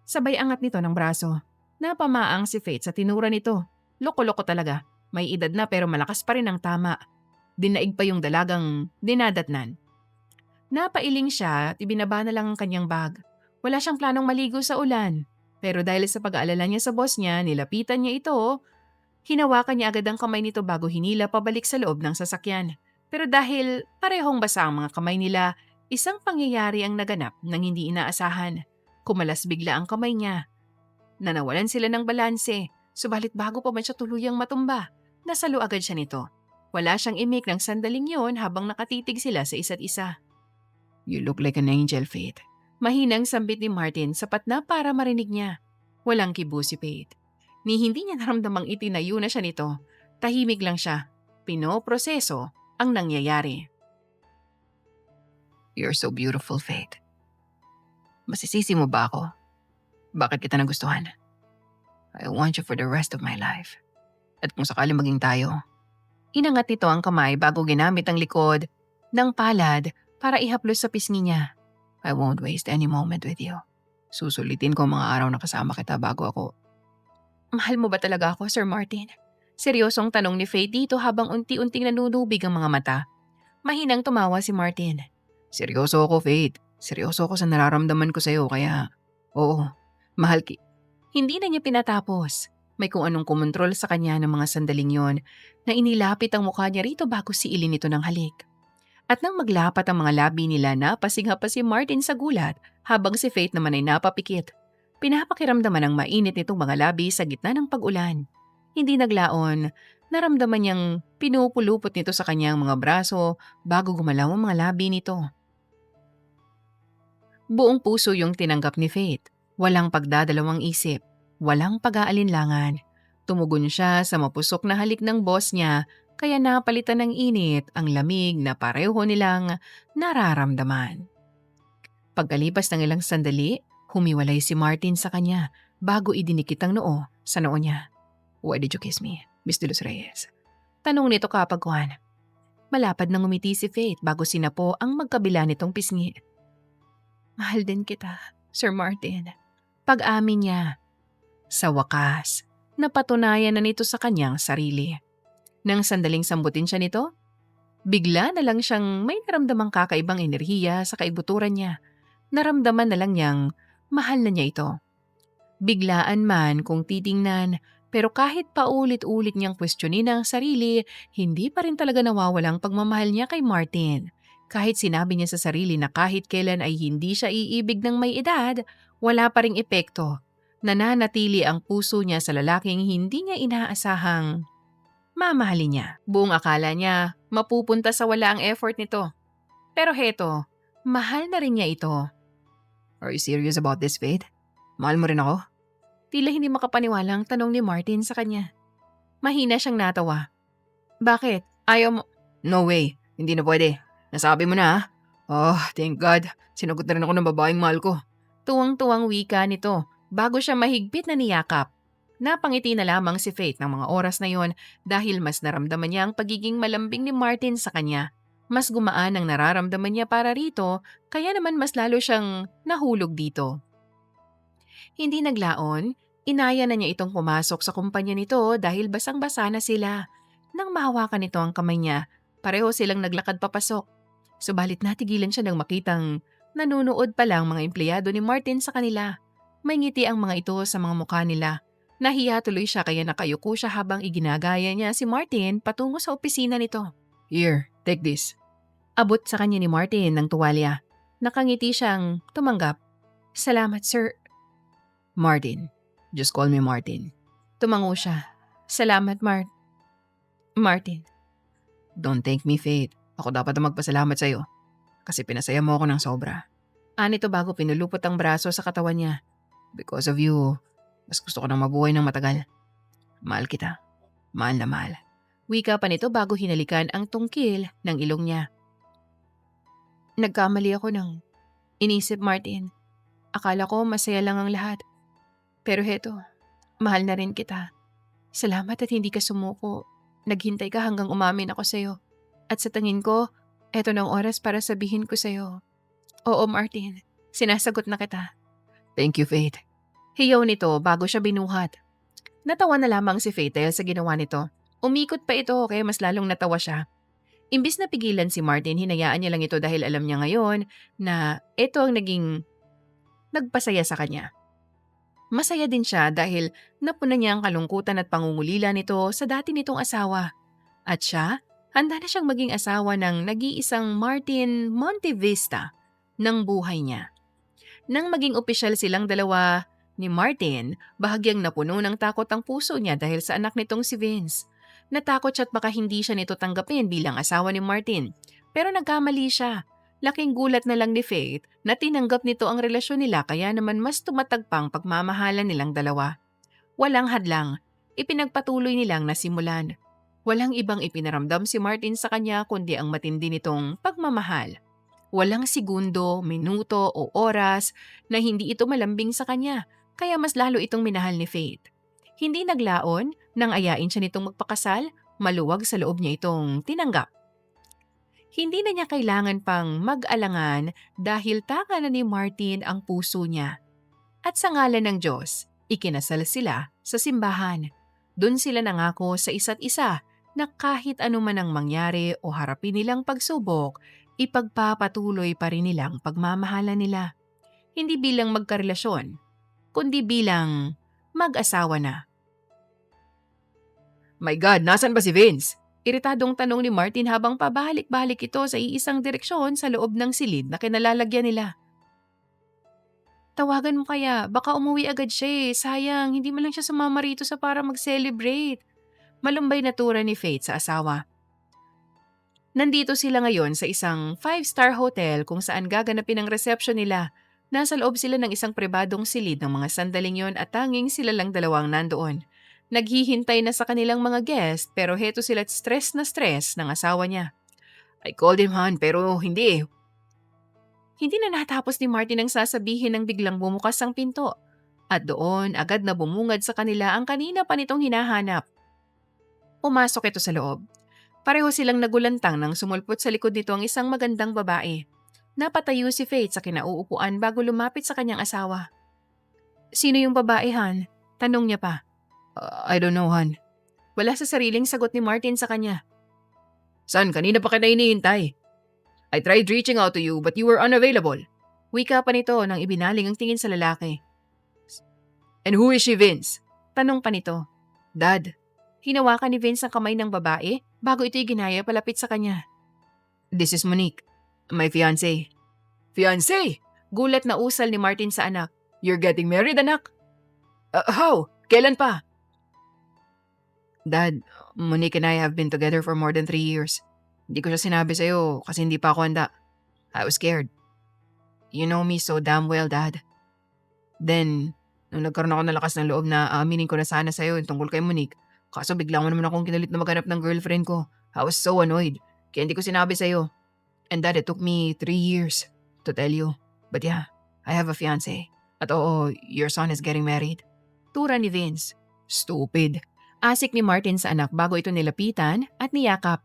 Sabay angat nito ng braso. Napamaang si Faith sa tinura nito. Loko-loko talaga. May edad na pero malakas pa rin ang tama. Dinaig pa yung dalagang dinadatnan. Napailing siya at ibinaba na lang ang kanyang bag. Wala siyang planong maligo sa ulan. Pero dahil sa pag-aalala niya sa boss niya, nilapitan niya ito. Hinawakan niya agad ang kamay nito bago hinila pabalik sa loob ng sasakyan. Pero dahil parehong basa ang mga kamay nila, isang pangyayari ang naganap nang hindi inaasahan. Kumalas bigla ang kamay niya. Nanawalan sila ng balanse, subalit bago pa man siya tuluyang matumba, nasalo agad siya nito. Wala siyang imik ng sandaling yon habang nakatitig sila sa isa't isa. You look like an angel, Faith. Mahinang sambit ni Martin sapat na para marinig niya. Walang kibo si Faith. Ni hindi niya naramdamang itinayo na siya nito. Tahimik lang siya. Pinoproseso ang nangyayari. You're so beautiful, Faith. Masisisi mo ba ako? Bakit kita nagustuhan? I want you for the rest of my life. At kung sakaling maging tayo. Inangat nito ang kamay bago ginamit ang likod ng palad para ihaplos sa pisngi niya. I won't waste any moment with you. Susulitin ko ang mga araw na kasama kita bago ako. Mahal mo ba talaga ako, Sir Martin? Seryosong tanong ni Faith dito habang unti-unting nanunubig ang mga mata. Mahinang tumawa si Martin. Seryoso ako, Faith. Seryoso ako sa nararamdaman ko sa'yo kaya… Oo, mahal ki… Hindi na niya pinatapos. May kung anong kumontrol sa kanya ng mga sandaling yon na inilapit ang mukha niya rito bago siilin ito ng halik. At nang maglapat ang mga labi nila, napasigha pa si Martin sa gulat habang si Faith naman ay napapikit. Pinapakiramdaman ang mainit nitong mga labi sa gitna ng pag-ulan. Hindi naglaon, naramdaman niyang pinupulupot nito sa kanyang mga braso bago gumalaw ang mga labi nito. Buong puso yung tinanggap ni Faith. Walang pagdadalawang isip, walang pag-aalinlangan. Tumugon siya sa mapusok na halik ng boss niya kaya napalitan ng init ang lamig na pareho nilang nararamdaman. Pagkalipas ng ilang sandali, humiwalay si Martin sa kanya bago idinikit ang noo sa noo niya. Why did you kiss me, Miss De Los Reyes? Tanong nito kapagkuhan. Malapad nang umiti si Faith bago sinapo ang magkabila nitong pisngi. Mahal din kita, Sir Martin. Pag-amin niya. Sa wakas, napatunayan na nito sa kanyang sarili. Nang sandaling sambutin siya nito, Bigla na lang siyang may naramdamang kakaibang enerhiya sa kaibuturan niya. Naramdaman na lang niyang mahal na niya ito. Biglaan man kung titingnan, pero kahit paulit-ulit niyang kwestiyonin ang sarili, hindi pa rin talaga nawawala ang pagmamahal niya kay Martin. Kahit sinabi niya sa sarili na kahit kailan ay hindi siya iibig ng may edad, wala pa ring epekto. Nananatili ang puso niya sa lalaking hindi niya inaasahang mamahalin niya. Buong akala niya mapupunta sa wala ang effort nito. Pero heto, mahal na rin niya ito. Are you serious about this, Faith? Mahal mo rin ako? Tila hindi makapaniwala ang tanong ni Martin sa kanya. Mahina siyang natawa. Bakit? Ayaw mo? No way. Hindi na pwede. Nasabi mo na ha? Oh, thank God. Sinagot na rin ako ng babaeng mahal ko. Tuwang-tuwang wika nito bago siya mahigpit na niyakap. Napangiti na lamang si Faith ng mga oras na yon dahil mas naramdaman niya ang pagiging malambing ni Martin sa kanya. Mas gumaan ang nararamdaman niya para rito, kaya naman mas lalo siyang nahulog dito. Hindi naglaon, inaya na niya itong pumasok sa kumpanya nito dahil basang-basa na sila. Nang mahawakan nito ang kamay niya, pareho silang naglakad papasok. Subalit natigilan siya nang makitang nanunood pa lang mga empleyado ni Martin sa kanila. May ngiti ang mga ito sa mga mukha nila. Nahiya tuloy siya kaya nakayuko siya habang iginagaya niya si Martin patungo sa opisina nito. Here, take this. Abot sa kanya ni Martin ng tuwalya. Nakangiti siyang tumanggap. Salamat, sir. Martin. Just call me Martin. Tumango siya. Salamat, Martin. Don't thank me, Faith. Ako dapat ang magpasalamat sa'yo. Kasi pinasaya mo ako ng sobra. Anito bago pinulupot ang braso sa katawan niya. Because of you, mas gusto ko nang mabuhay ng matagal. Mahal kita. Mahal na mahal. Wika pa nito bago hinalikan ang tungkil ng ilong niya. Nagkamali ako ng inisip, Martin. Akala ko masaya lang ang lahat. Pero heto, mahal na rin kita. Salamat at hindi ka sumuko. Naghintay ka hanggang umamin ako sa'yo. At sa tingin ko, eto na ang oras para sabihin ko sa'yo. Oo, Martin. Sinasagot na kita. Thank you, Faith. Hiyaw nito bago siya binuhat. Natawa na lamang si Faith dahil sa ginawa nito. Umikot pa ito kaya mas lalong natawa siya. Imbis na pigilan si Martin, hinayaan niya lang ito dahil alam niya ngayon na ito ang naging nagpasaya sa kanya. Masaya din siya dahil napuna niya ang kalungkutan at pangungulila nito sa dati nitong asawa. At siya, handa na siyang maging asawa ng nag-iisang Martin Montevista ng buhay niya. Nang maging opisyal silang dalawa ni Martin, bahagyang napuno ng takot ang puso niya dahil sa anak nitong si Vince. Natakot siya at baka hindi siya nito tanggapin bilang asawa ni Martin. Pero nagkamali siya. Laking gulat na lang ni Faith na tinanggap nito ang relasyon nila kaya naman mas tumatag pang pagmamahalan nilang dalawa. Walang hadlang, ipinagpatuloy nilang nasimulan. Walang ibang ipinaramdam si Martin sa kanya kundi ang matindi nitong pagmamahal. Walang segundo, minuto o oras na hindi ito malambing sa kanya kaya mas lalo itong minahal ni Faith. Hindi naglaon nang ayain siya nitong magpakasal, maluwag sa loob niya itong tinanggap. Hindi na niya kailangan pang mag-alangan dahil taka na ni Martin ang puso niya. At sa ngalan ng Diyos, ikinasal sila sa simbahan. Doon sila nangako sa isa't isa na kahit anuman ang mangyari o harapin nilang pagsubok, ipagpapatuloy pa rin nilang pagmamahalan nila. Hindi bilang magkarelasyon, kundi bilang mag-asawa na. My God, nasan ba si Vince? Iritadong tanong ni Martin habang pabalik-balik ito sa iisang direksyon sa loob ng silid na kinalalagyan nila. Tawagan mo kaya, baka umuwi agad siya eh. Sayang, hindi man lang siya sumama rito sa para mag-celebrate. Malumbay na tura ni Faith sa asawa. Nandito sila ngayon sa isang 5-star hotel kung saan gaganapin ang reception nila. Nasa loob sila ng isang pribadong silid ng mga sandaling yon at tanging sila lang dalawang nandoon. Naghihintay na sa kanilang mga guest pero heto sila't stress ng asawa niya. I called him, hon, pero hindi eh. Hindi na natapos ni Martin ang sasabihin nang biglang bumukas ang pinto. At doon agad na bumungad sa kanila ang kanina pa nitong hinahanap. Pumasok ito sa loob. Pareho silang nagulantang nang sumulpot sa likod nito ang isang magandang babae. Napatayo si Faith sa kinauupuan bago lumapit sa kanyang asawa. Sino yung babae, Han? Tanong niya pa. I don't know, hon. Wala sa sariling sagot ni Martin sa kanya. San, kanina pa kita hinihintay. I tried reaching out to you but you were unavailable. Wika pa nito nang ibinaling ang tingin sa lalaki. And who is she, Vince? Tanong pa nito. Dad, Hinawakan ni Vince ang kamay ng babae bago ito'y ginaya palapit sa kanya. this is Monique, my fiancé. Fiancé? Gulat na usal ni Martin sa anak. You're getting married, anak? How? Kailan pa? Dad, Monique and I have been together for more than 3 years. Hindi ko siya sinabi sa'yo kasi hindi pa ako handa. I was scared. You know me so damn well, Dad. Then, nung nagkaroon ako ng lakas ng loob na aaminin ko na sana sa'yo yung tungkol kay Monique, kaso bigla mo naman akong kinalit na maghanap ng girlfriend ko. I was so annoyed. Kaya hindi ko sinabi sa'yo. And Dad, it took me 3 years to tell you. But yeah, I have a fiancé. At oo, your son is getting married. Tura ni Vince. Stupid. Asik ni Martin sa anak bago ito nilapitan at niyakap.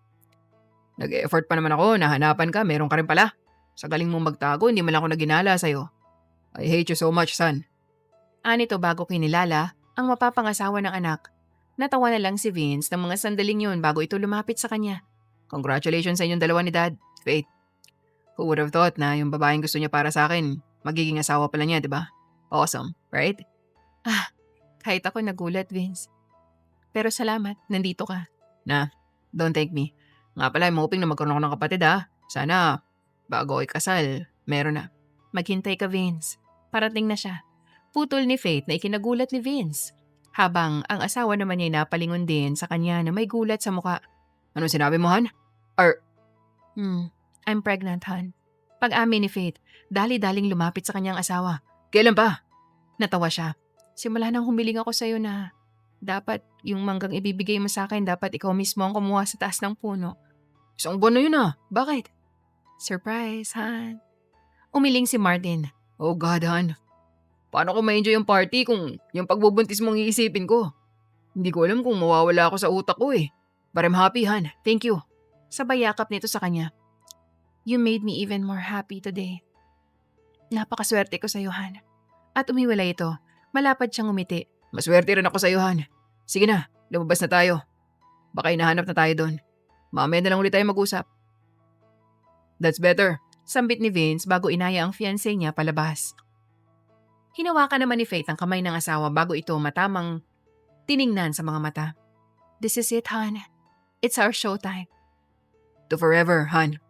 Nag-effort pa naman ako, nahanapan ka, meron ka rin pala. Sa galing mong magtago, hindi man lang ako naginala sa'yo. I hate you so much, son. Anito bago kinilala ang mapapangasawa ng anak. Natawa na lang si Vince ng mga sandaling yun bago ito lumapit sa kanya. Congratulations sa inyong dalawa ni Dad, Faith. Who would have thought na yung babaeng gusto niya para sa akin, magiging asawa pala niya, di ba? Awesome, right? Kahit ako nagulat, Vince. Pero salamat, nandito ka. Don't thank me. Nga pala, I'm hoping na magkaroon ako ng kapatid ha. Sana, bago ako ikasal, meron na. Maghintay ka, Vince. Parating na siya. Putol ni Faith na ikinagulat ni Vince. Habang ang asawa naman niya napalingon din sa kanya na may gulat sa muka. Anong sinabi mo, Han? I'm pregnant, hon. Pag-amin ni Faith, dali-daling lumapit sa kanyang asawa. Kailan pa? Natawa siya. Simula nang humiling ako sa'yo na dapat yung manggang ibibigay mo sa akin, dapat ikaw mismo ang kumuha sa taas ng puno. Isang buwan na yun ah. Bakit? Surprise, Han. Umiling si Martin. Oh God, Han. Paano ko ma-enjoy yung party kung yung pagbubuntis mong iisipin ko? Hindi ko alam kung mawawala ako sa utak ko eh. But I'm happy, Han. Thank you. Sabay yakap nito sa kanya. You made me even more happy today. Napakaswerte ko sa'yo, Han. At umiwalay ito. Malapad siyang umiti. Maswerte rin ako sa iyo, Han. Sige na, lumabas na tayo. Baka hinahanap na tayo doon. Mamaya na lang ulit tayo mag-usap. That's better. Sambit ni Vince bago inaya ang fiancé niya palabas. Hinawakan naman ni Faith ang kamay ng asawa bago ito matamang tiningnan sa mga mata. This is it, Han. It's our showtime. To forever, Han.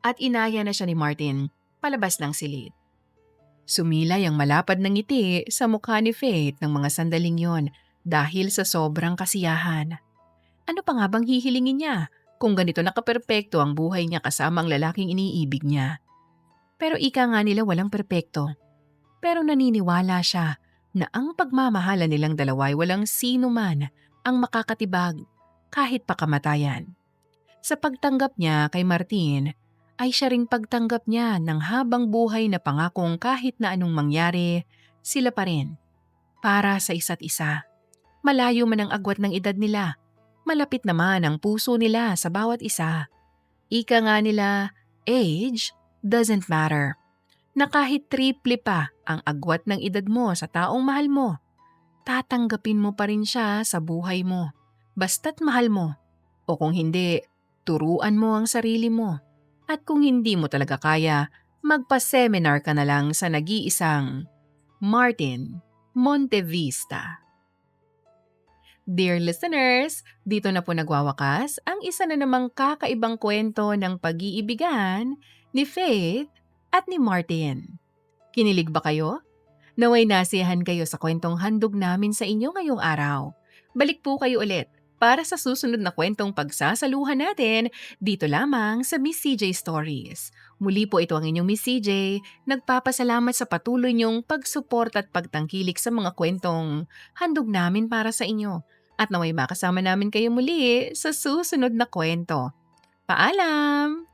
At inaya na siya ni Martin palabas ng silid. Sumilay ang malapad ng ngiti sa mukha ni Faith ng mga sandaling yon dahil sa sobrang kasiyahan. Ano pa nga bang hihilingin niya kung ganito nakaperpekto ang buhay niya kasama ang lalaking iniibig niya? Pero ika nga nila walang perpekto. Pero naniniwala siya na ang pagmamahalan nilang dalawa ay walang sino man ang makakatibag kahit pa kamatayan. Sa pagtanggap niya kay Martin, ay siya ring pagtanggap niya ng habang buhay na pangakong kahit na anong mangyari, sila pa rin. Para sa isa't isa. Malayo man ang agwat ng edad nila, malapit naman ang puso nila sa bawat isa. Ika nga nila, age doesn't matter. Na kahit triple pa ang agwat ng edad mo sa taong mahal mo, tatanggapin mo pa rin siya sa buhay mo. Basta't mahal mo. O kung hindi, turuan mo ang sarili mo. At kung hindi mo talaga kaya, magpa-seminar ka na lang sa nag-iisang Martin Montevista. Dear listeners, dito na po nagwawakas ang isa na namang kakaibang kwento ng pag-iibigan ni Faith at ni Martin. Kinilig ba kayo? Naway nasiyahan kayo sa kwentong handog namin sa inyo ngayong araw. Balik po kayo ulit para sa susunod na kwentong pagsasaluhan natin dito lamang sa Miss CJ Stories. Muli po ito ang inyong Miss CJ, nagpapasalamat sa patuloy niyong pagsupport at pagtangkilik sa mga kwentong handog namin para sa inyo. At naway makasama namin kayo muli sa susunod na kwento. Paalam!